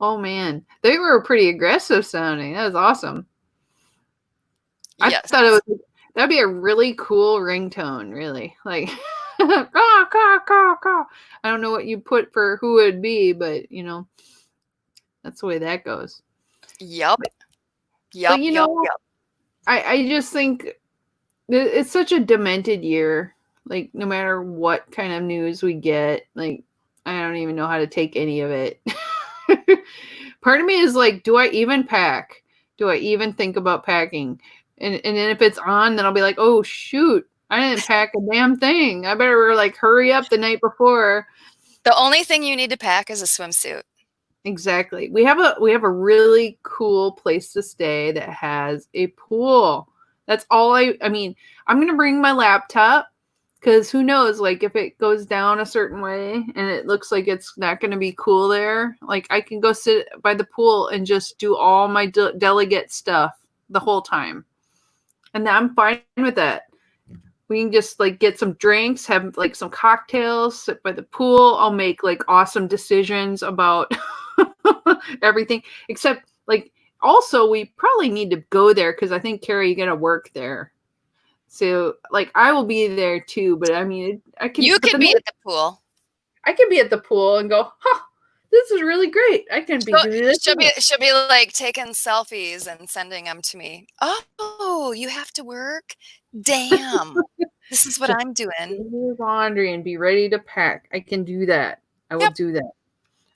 Oh, man. They were pretty aggressive sounding. That was awesome. Yes. I thought that'd be a really cool ringtone, really. Like, caw, caw, caw, caw. I don't know what you put for who it would be, but, that's the way that goes. Yep. But, I just think it's such a demented year. Like, no matter what kind of news we get, like, I don't even know how to take any of it. Part of me is like, do I even pack? Do I even think about packing? And then if it's on, then I'll be like, oh shoot, I didn't pack a damn thing. I better like hurry up the night before. The only thing you need to pack is a swimsuit. Exactly. We have a really cool place to stay that has a pool. That's all I mean, I'm gonna bring my laptop because who knows, like if it goes down a certain way and it looks like it's not going to be cool there, like I can go sit by the pool and just do all my delegate stuff the whole time. And I'm fine with that. We can just like get some drinks, have like some cocktails, sit by the pool. I'll make like awesome decisions about everything, except like also we probably need to go there because I think Carrie, you got to work there. So, like, I will be there too, but I mean, I can. You can be at the pool. I can be at the pool and go, huh, this is really great. I can be doing this. She'll be like taking selfies and sending them to me. Oh, you have to work? Damn. This is what I'm doing. Laundry and be ready to pack. I can do that. I will do that.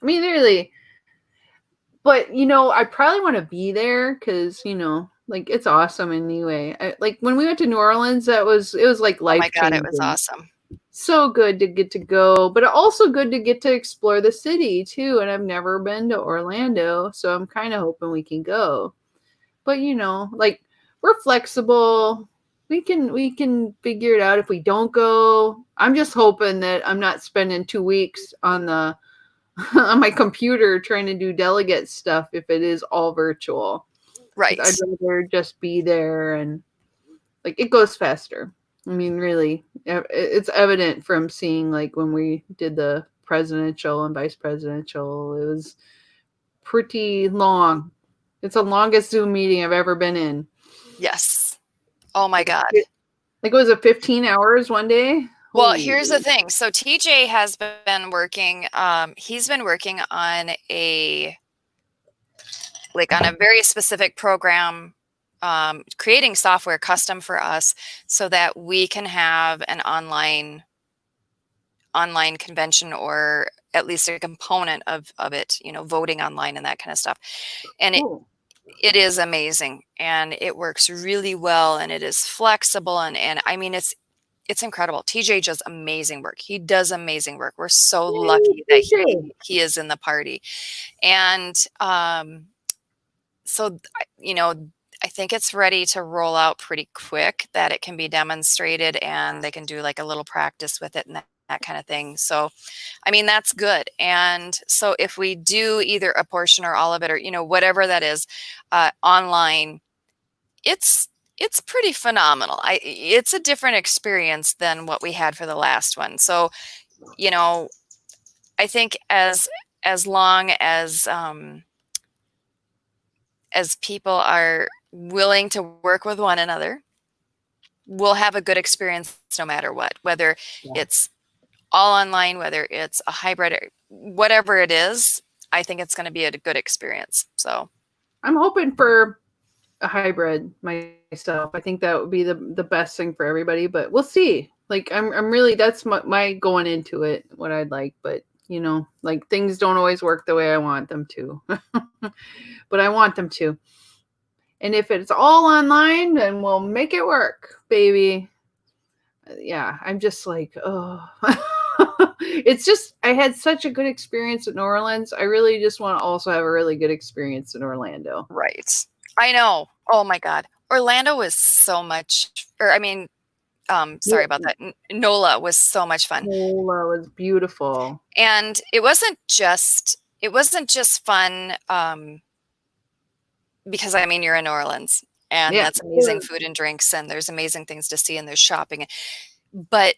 I mean, really. But, I probably want to be there because, like it's awesome anyway. Like when we went to New Orleans, it was like life changing. Oh my God, it was awesome. So good to get to go, but also good to get to explore the city too. And I've never been to Orlando, so I'm kind of hoping we can go. But like we're flexible. We can figure it out if we don't go. I'm just hoping that I'm not spending 2 weeks on on my computer trying to do delegate stuff if it is all virtual. Right. I'd rather just be there and like it goes faster. I mean, really, it's evident from seeing like when we did the presidential and vice presidential, it was pretty long. It's the longest Zoom meeting I've ever been in. Yes. Oh my God. Like, was it 15 hours one day? Well, here's the thing. So TJ has been working, he's been working on a very specific program, creating software custom for us so that we can have an online convention, or at least a component of it, voting online and that kind of stuff. And cool. It is amazing and it works really well and it is flexible. And I mean, it's incredible. TJ does amazing work. He does amazing work. We're so lucky that he is in the party. And so, I think it's ready to roll out pretty quick, that it can be demonstrated and they can do like a little practice with it and that kind of thing. So, I mean, that's good. And so if we do either a portion or all of it, or, whatever that is, online, it's pretty phenomenal. It's a different experience than what we had for the last one. So, I think as long as people are willing to work with one another, we'll have a good experience no matter what, whether it's all online, whether it's a hybrid, or whatever it is. I think it's going to be a good experience. So I'm hoping for a hybrid myself. I think that would be the best thing for everybody, but we'll see. Like I'm really, that's my going into it, what I'd like, but like things don't always work the way I want them to, but I want them to. And if it's all online, then we'll make it work, baby. Yeah, I'm just like, oh. It's just, I had such a good experience in New Orleans. I really just want to also have a really good experience in Orlando. Right. I know. Oh my God. Orlando was so much, sorry about that. NOLA was so much fun. NOLA was beautiful. And it wasn't just fun because you're in New Orleans and that's amazing food and drinks and there's amazing things to see and there's shopping. But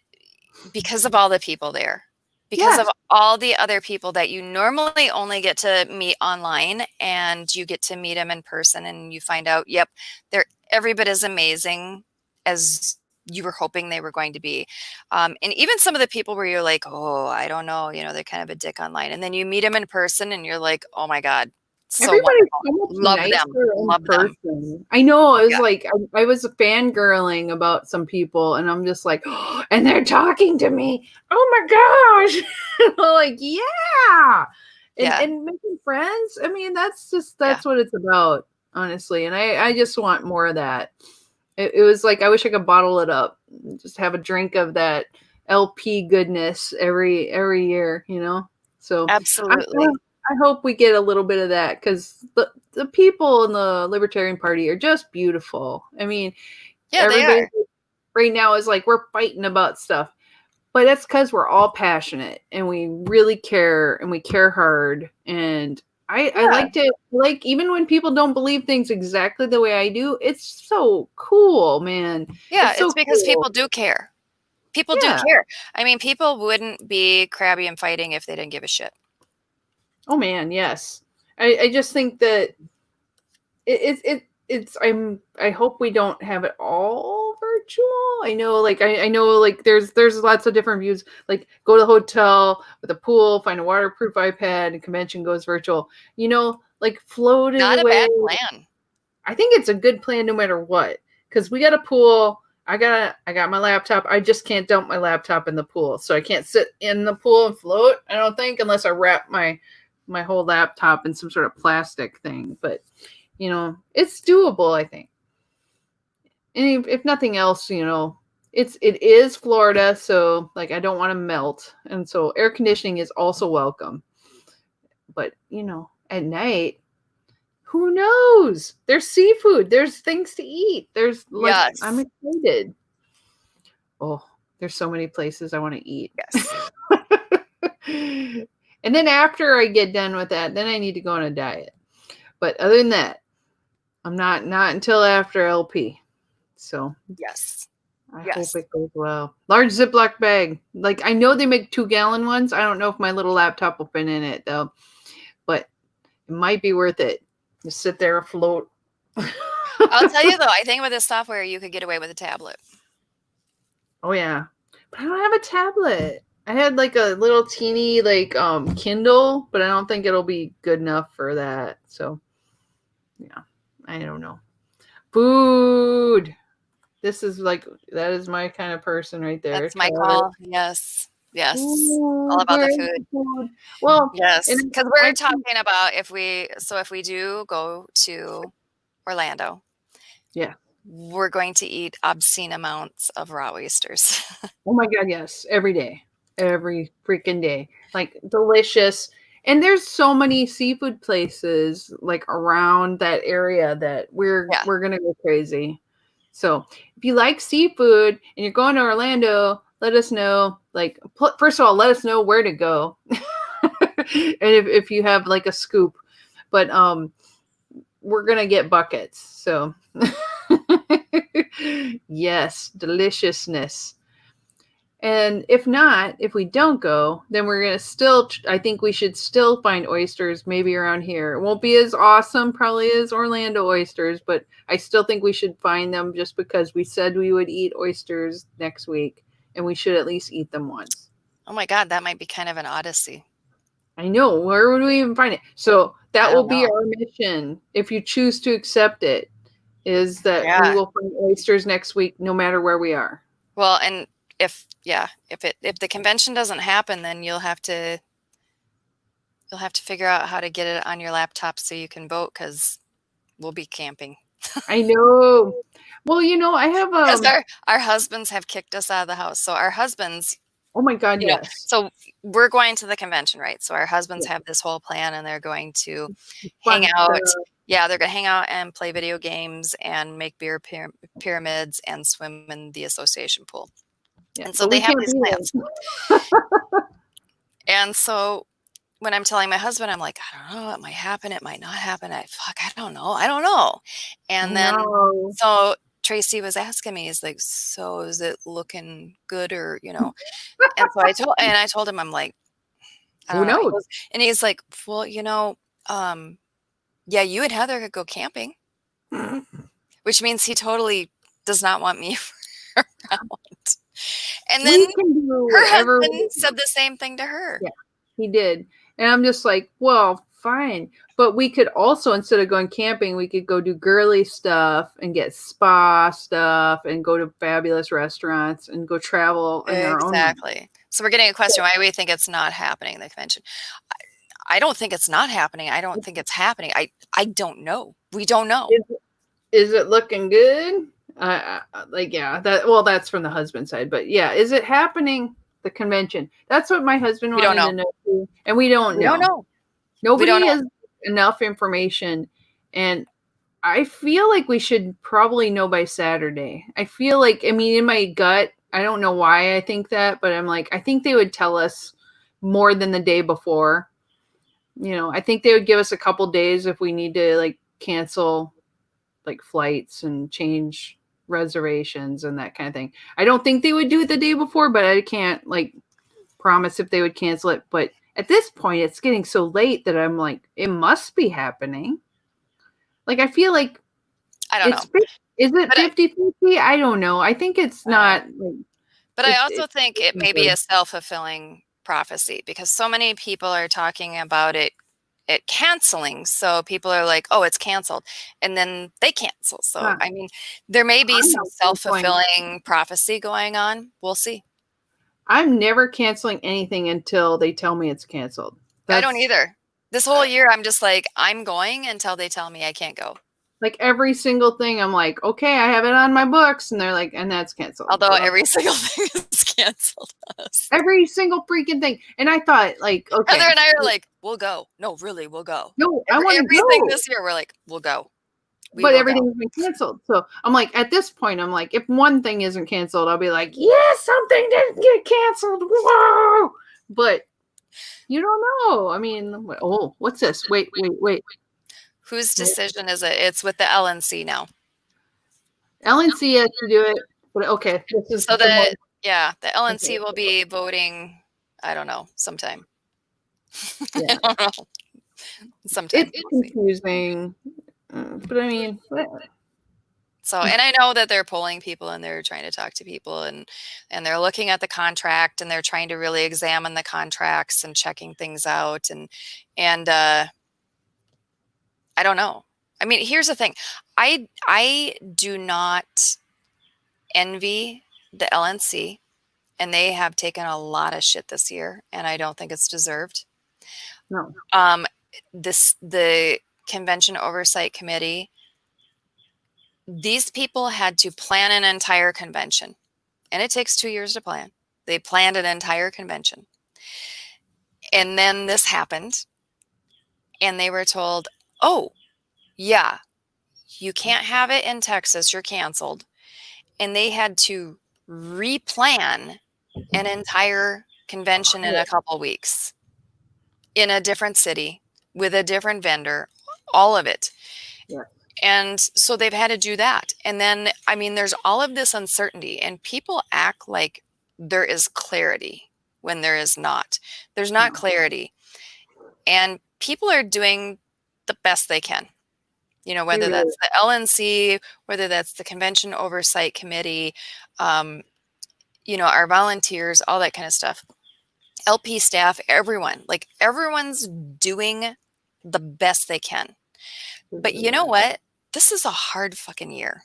because of all the people there, because of all the other people that you normally only get to meet online and you get to meet them in person and you find out, yep, they're every bit as amazing as you were hoping they were going to be. And even some of the people where you're like, oh, I don't know, they're kind of a dick online. And then you meet them in person and you're like, oh my God, so everybody's wonderful. so much Love them. I know. It was like I was fangirling about some people, and I'm just like, oh, and they're talking to me. Oh my gosh! Like, yeah, and making friends. I mean, that's what it's about, honestly. And I just want more of that. It was like I wish I could bottle it up, just have a drink of that LP goodness every year. So absolutely. I hope we get a little bit of that because the people in the Libertarian Party are just beautiful. I mean, everybody right now is like, we're fighting about stuff, but that's because we're all passionate and we really care and we care hard. And I liked it. Like, even when people don't believe things exactly the way I do, it's so cool, man. Yeah, it's because people do care. People do care. I mean, people wouldn't be crabby and fighting if they didn't give a shit. Oh man, yes. I just think that I hope we don't have it all virtual. I know like there's lots of different views. Like, go to the hotel with a pool, find a waterproof iPad, and convention goes virtual. Like, float it away. Not a bad plan. I think it's a good plan no matter what. Because we got a pool. I got my laptop. I just can't dump my laptop in the pool. So I can't sit in the pool and float, I don't think, unless I wrap my whole laptop in some sort of plastic thing. But it's doable, I think. And if nothing else, it is Florida, so like I don't want to melt, and so air conditioning is also welcome. But at night, who knows? There's seafood. There's things to eat. There's like, I'm excited. Oh, there's so many places I want to eat. Yes. And then after I get done with that, then I need to go on a diet. But other than that, I'm not until after LP. So yes, I hope it goes well. Large Ziploc bag. Like, I know they make 2-gallon ones. I don't know if my little laptop will fit in it though, but it might be worth it. Just sit there afloat. I'll tell you though, I think with this software you could get away with a tablet. Oh yeah, but I don't have a tablet. I had like a little teeny Kindle, but I don't think it'll be good enough for that. So yeah, I don't know. Food. This is that is my kind of person right there. That's my call. Yes. Ooh, all about the food. Well, yes, because we're talking about if we do go to Orlando, we're going to eat obscene amounts of raw oysters. Oh my God, yes. Every day. Every freaking day. Like, delicious. And there's so many seafood places like around that area that we're gonna go crazy. So if you like seafood and you're going to Orlando, let us know. Like, first of all, let us know where to go. And if you have like a scoop. But we're gonna get buckets. So yes, deliciousness. And if not, if we don't go, then we're going to I think we should still find oysters maybe around here. It won't be as awesome probably as Orlando oysters, but I still think we should find them just because we said we would eat oysters next week and we should at least eat them once. Oh my God, that might be kind of an odyssey. I know. Where would we even find it? So that will be our mission. If you choose to accept it, is that we will find oysters next week, no matter where we are. Well, and if the convention doesn't happen, then you'll have to you'll have to figure out how to get it on your laptop so you can vote, because we'll be camping. I know. Well, I have Because our husbands have kicked us out of the house. So our husbands, oh my God, yes. so we're going to the convention, right? So our husbands Yeah. have this whole plan, and they're going to hang Fun out. stuff. Yeah, they're going to hang out and play video games and make beer pyramids and swim in the association pool. Yeah, And so but we they have can't these be plans. there. And so when I'm telling my husband, I'm like, I don't know, it might happen, it might not happen. I don't know. I And then know. so Tracy was asking me, he's like, so is it looking good, or And so I told him, I'm like, I Who don't know. knows? He's like, well, yeah, you and Heather could go camping, which means he totally does not want me around. And then We can do her whatever husband said the same thing to her. Yeah, he did. And I'm just like, well, fine. But we could also, instead of going camping, we could go do girly stuff and get spa stuff and go to fabulous restaurants and go travel in our own. Exactly. So we're getting a question, why do we think it's not happening, the convention? I don't think it's not happening. I don't think it's happening. I don't know. We don't know. Is it looking good? Yeah, that's from the husband side, but yeah, is it happening? The convention. That's what my husband We don't wanted to know. know too, and we don't We don't know. know. We Nobody don't know. has enough information, and I feel like we should probably know by Saturday. I feel like, I mean, in my gut, I don't know why I think that, but I'm like, I think they would tell us more than the day before. I think they would give us a couple days if we need to like cancel like flights and change reservations and that kind of thing. I don't think they would do it the day before, but I can't like promise if they would cancel it. But at this point, it's getting so late that I'm like, it must be happening. Like, I feel like I don't know. is it But 50-50? I don't know. I think it's not. But I also think it may be a self-fulfilling prophecy, because so many people are talking about it canceling. So people are like, oh, it's canceled. And then they cancel. So, I mean, there may be some self-fulfilling prophecy going on. We'll see. I'm never canceling anything until they tell me it's canceled. I don't either. This whole year, I'm just like, I'm going until they tell me I can't go. Like every single thing, I'm like, okay, I have it on my books. And they're like, and that's canceled. Although every single thing is canceled. Every single freaking thing. And I thought, like, okay. Heather and I are like, we'll go. No, really, we'll go. No, I want to go. Everything this year, we're like, we'll go. But everything's been canceled. So I'm like, at this point, I'm like, if one thing isn't canceled, I'll be like, yes, something didn't get canceled. Whoa. But you don't know. I mean, what's this? Wait. Whose decision is it? It's with the LNC now. LNC has to do it. But okay. This is so the LNC will be voting, I don't know, sometime. Yeah. I don't know. Sometime. It's confusing. But I mean, so, and I know that they're polling people and they're trying to talk to people and they're looking at the contract and they're trying to really examine the contracts and checking things out. And I don't know. I mean, here's the thing. I do not envy the LNC, and they have taken a lot of shit this year, and I don't think it's deserved. No. The Convention Oversight Committee, these people had to plan an entire convention, and it takes 2 years to plan. They planned an entire convention. And then this happened, and they were told, oh, yeah, you can't have it in Texas, you're canceled. And they had to replan an entire convention in a couple weeks in a different city with a different vendor, all of it. Yeah. And so they've had to do that. And then, I mean, there's all of this uncertainty, and people act like there is clarity when there is not. There's not clarity. And people are doing the best they can. Whether that's the LNC, whether that's the Convention Oversight Committee, our volunteers, all that kind of stuff. LP staff, everyone's doing the best they can. But you know what? This is a hard fucking year.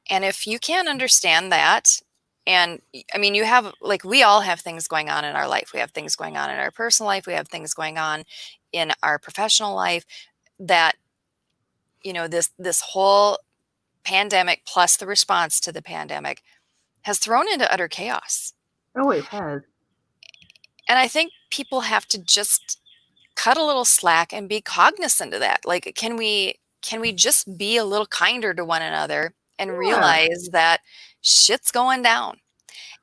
And if you can't understand that, And I mean, you have, like, we all have things going on in our life. We have things going on in our personal life. We have things going on in our professional life that, this whole pandemic plus the response to the pandemic has thrown into utter chaos. Oh, it has. And I think people have to just cut a little slack and be cognizant of that. Like, can we just be a little kinder to one another and Yeah. realize that shit's going down?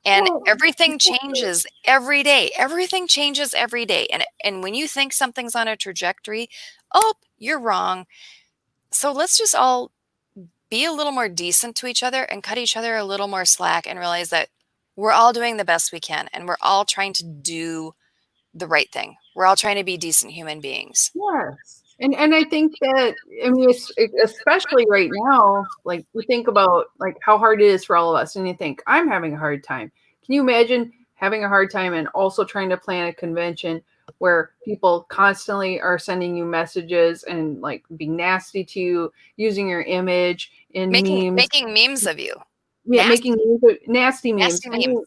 And Well, everything changes every day. Everything changes every day. And when you think something's on a trajectory, oh, you're wrong. So let's just all be a little more decent to each other and cut each other a little more slack and realize that we're all doing the best we can and we're all trying to do the right thing. We're all trying to be decent human beings. yes. And I think that, I mean, especially right now, like you think about like how hard it is for all of us, and you think I'm having a hard time. Can you imagine having a hard time and also trying to plan a convention where people constantly are sending you messages and like being nasty to you, using your image in Making memes, making memes of you. yeah, making Nasty, nasty memes. nasty I memes. mean,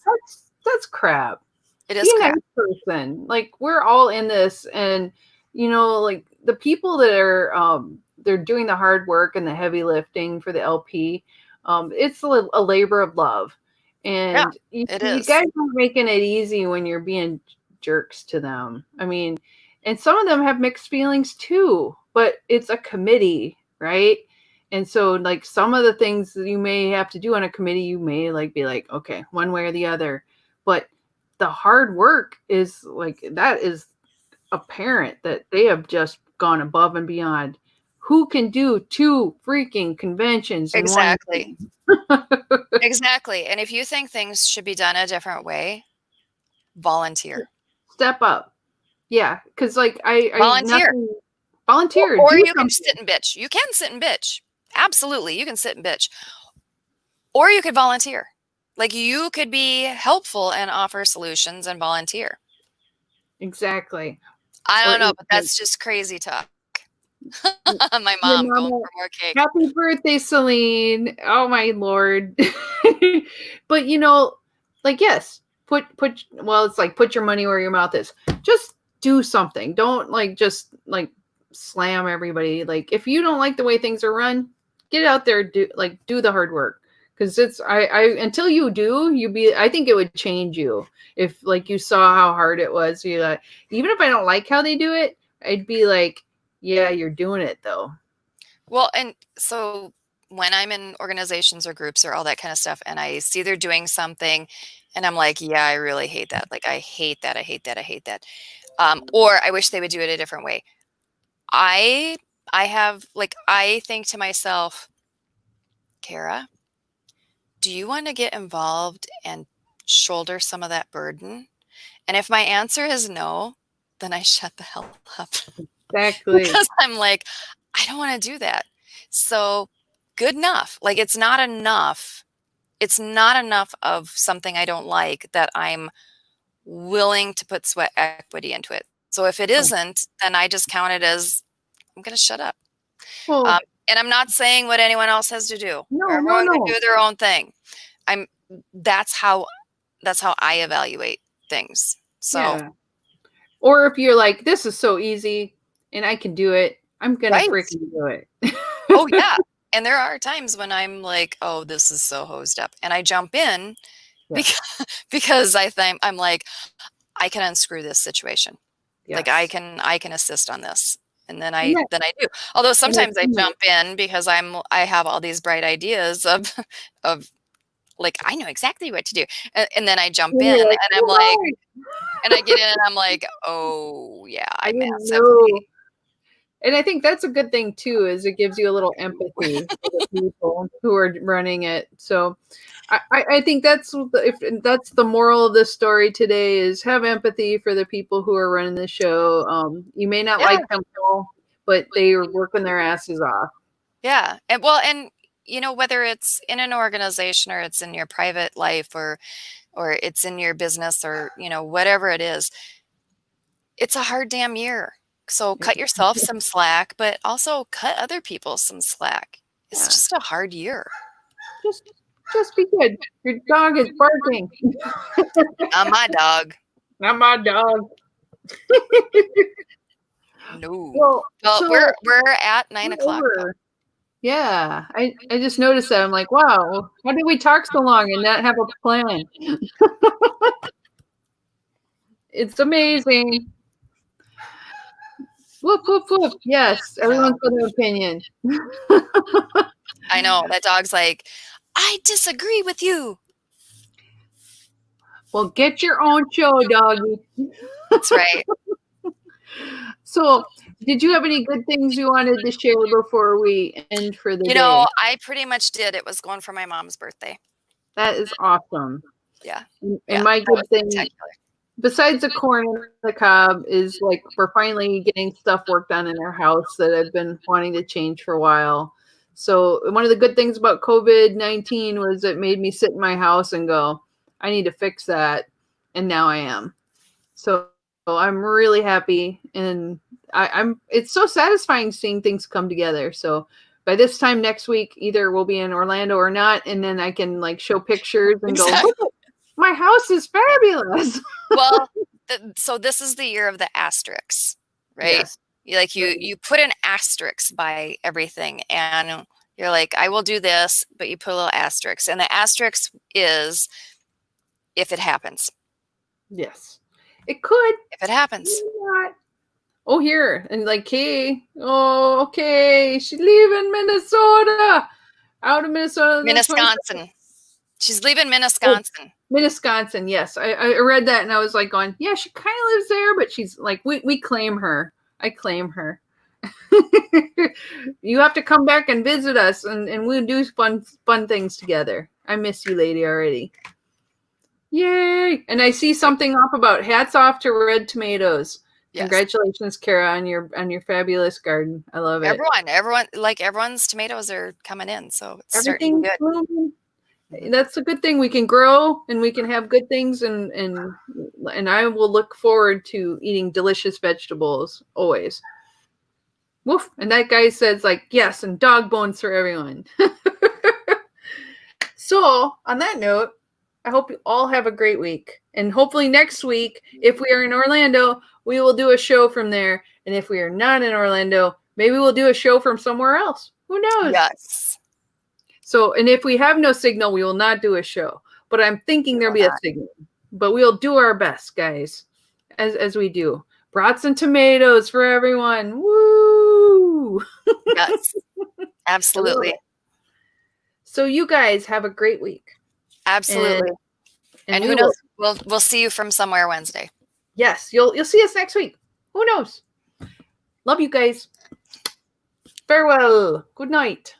that's crap. It Be is a crap. nice person. Like we're all in this, and like the people that are they're doing the hard work and the heavy lifting for the LP. It's a labor of love, Yeah, and it you is. guys are making it easy when you're being jerks to them. I mean, and some of them have mixed feelings too, but it's a committee, right? And so like some of the things that you may have to do on a committee, you may like be like, okay, one way or the other. But the hard work is like that is apparent that they have just gone above and beyond. Who can do two freaking conventions in one Exactly. weekend? Exactly. And if you think things should be done a different way, volunteer. Step up. Yeah, because like I Volunteer. nothing volunteer, Or do you can something. sit and bitch. You can sit and bitch. Absolutely. You can sit and bitch. Or you could volunteer. Like, you could be helpful and offer solutions and volunteer. Exactly. I Or don't know, it's but like that's just crazy talk. your My mom going mama, for more cake. happy birthday, Celine. Oh my lord. But like yes, put well, it's like put your money where your mouth is. Just do something. Don't like just like slam everybody. Like if you don't like the way things are run, get out there, do the hard work. Because it's I until you do, I think it would change you if like you saw how hard it was. You like, even if I don't like how they do it, I'd be like, yeah, you're doing it though. Well, and so when I'm in organizations or groups or all that kind of stuff, and I see they're doing something, and I'm like, yeah, I really hate that. Like, I hate that. I hate that. I hate that. Or I wish they would do it a different way. I I have, like, I think to myself, Cara, do you want to get involved and shoulder some of that burden? And if my answer is no, then I shut the hell up. Exactly. Because I'm like, I don't want to do that. So good enough. Like, it's not enough. It's not enough of something I don't like that I'm willing to put sweat equity into it. So if it Oh, isn't, then I just count it as I'm going to shut up. Um, well, and I'm not saying what anyone else has to do. no, no, Everyone can no. do their own thing. I'm that's how I evaluate things. So, Yeah. Or if you're like, this is so easy and I can do it, I'm gonna right. freaking do it. Oh, yeah. And there are times when I'm like, "Oh, this is so hosed up." And I jump in Yes. because because I think I'm like, "I can unscrew this situation. Like, I Yes. can assist on this." And then And I do. Although that's sometimes I me. jump in because I have all these bright ideas of of like, I know exactly what to do. And then I jump And in you're and like, I'm like, oh, and I get in and I'm like, "Oh, yeah, I I didn't massively." know. And I think that's a good thing too, is it gives you a little empathy for the people who are running it. So I think if that's the moral of this story today is have empathy for the people who are running the show. You may not Yeah. like them all, but they are working their asses off. Yeah. And well, and whether it's in an organization or it's in your private life or it's in your business or, whatever it is, it's a hard damn year. So cut yourself some slack, but also cut other people some slack. It's Yeah, just a hard year. just Just be good. Your dog is barking. Not my dog. Not my dog. No. Well, Well, so we're at 9 we're o'clock. over. Yeah, I just noticed that. I'm like, wow, how did we talk so long and not have a plan? It's amazing. Whoop, whoop, whoop. Yes, everyone's got an opinion. I know. That dog's like, I disagree with you. Well, get your own show, doggy. That's right. So, did you have any good things you wanted to share before we end for the day? I pretty much did. It was going for my mom's birthday. That is awesome. Yeah. And my that good was thing, spectacular. besides the corn and the cob, is like we're finally getting stuff worked on in our house that I've been wanting to change for a while. So one of the good things about COVID-19 was it made me sit in my house and go, I need to fix that. And now I am. So I'm really happy, and I'm it's so satisfying seeing things come together. So by this time next week, either we'll be in Orlando or not, and then I can like show pictures and go, Exactly. look, my house is fabulous. Well, so this is the year of the asterisks, right? Yes. You put an asterisk by everything, and you're like, I will do this, but you put a little asterisk, and the asterisk is if it happens. Yes. It could. If it happens. Not. Oh, here. And like, Kay. Oh, okay. She's leaving Minnesota. Out of Minnesota. Minnetonka. She's leaving Minnetonka. Oh, Minnetonka, yes. I read that and I was like going, yeah, she kind of lives there, but she's like, we claim her. I claim her. You have to come back and visit us, and we'll do fun things together. I miss you, lady, already. Yay! And I see something up about hats off to Red Tomatoes. Yes. Congratulations, Cara, on your fabulous garden. I love it. Everyone's tomatoes are coming in, so it's everything's blooming. That's a good thing. We can grow and we can have good things, and I will look forward to eating delicious vegetables always. Woof. And that guy says like, yes, and dog bones for everyone. So on that note, I hope you all have a great week. And hopefully next week, if we are in Orlando, we will do a show from there. And if we are not in Orlando, maybe we'll do a show from somewhere else. Who knows? Yes. So, and if we have no signal, we will not do a show. But I'm thinking there'll be a signal. But we'll do our best, guys, as we do. Brats and tomatoes for everyone. Woo! Yes, absolutely. So you guys have a great week. Absolutely. And who knows? We'll see you from somewhere Wednesday. Yes, you'll see us next week. Who knows? Love you guys. Farewell. Good night.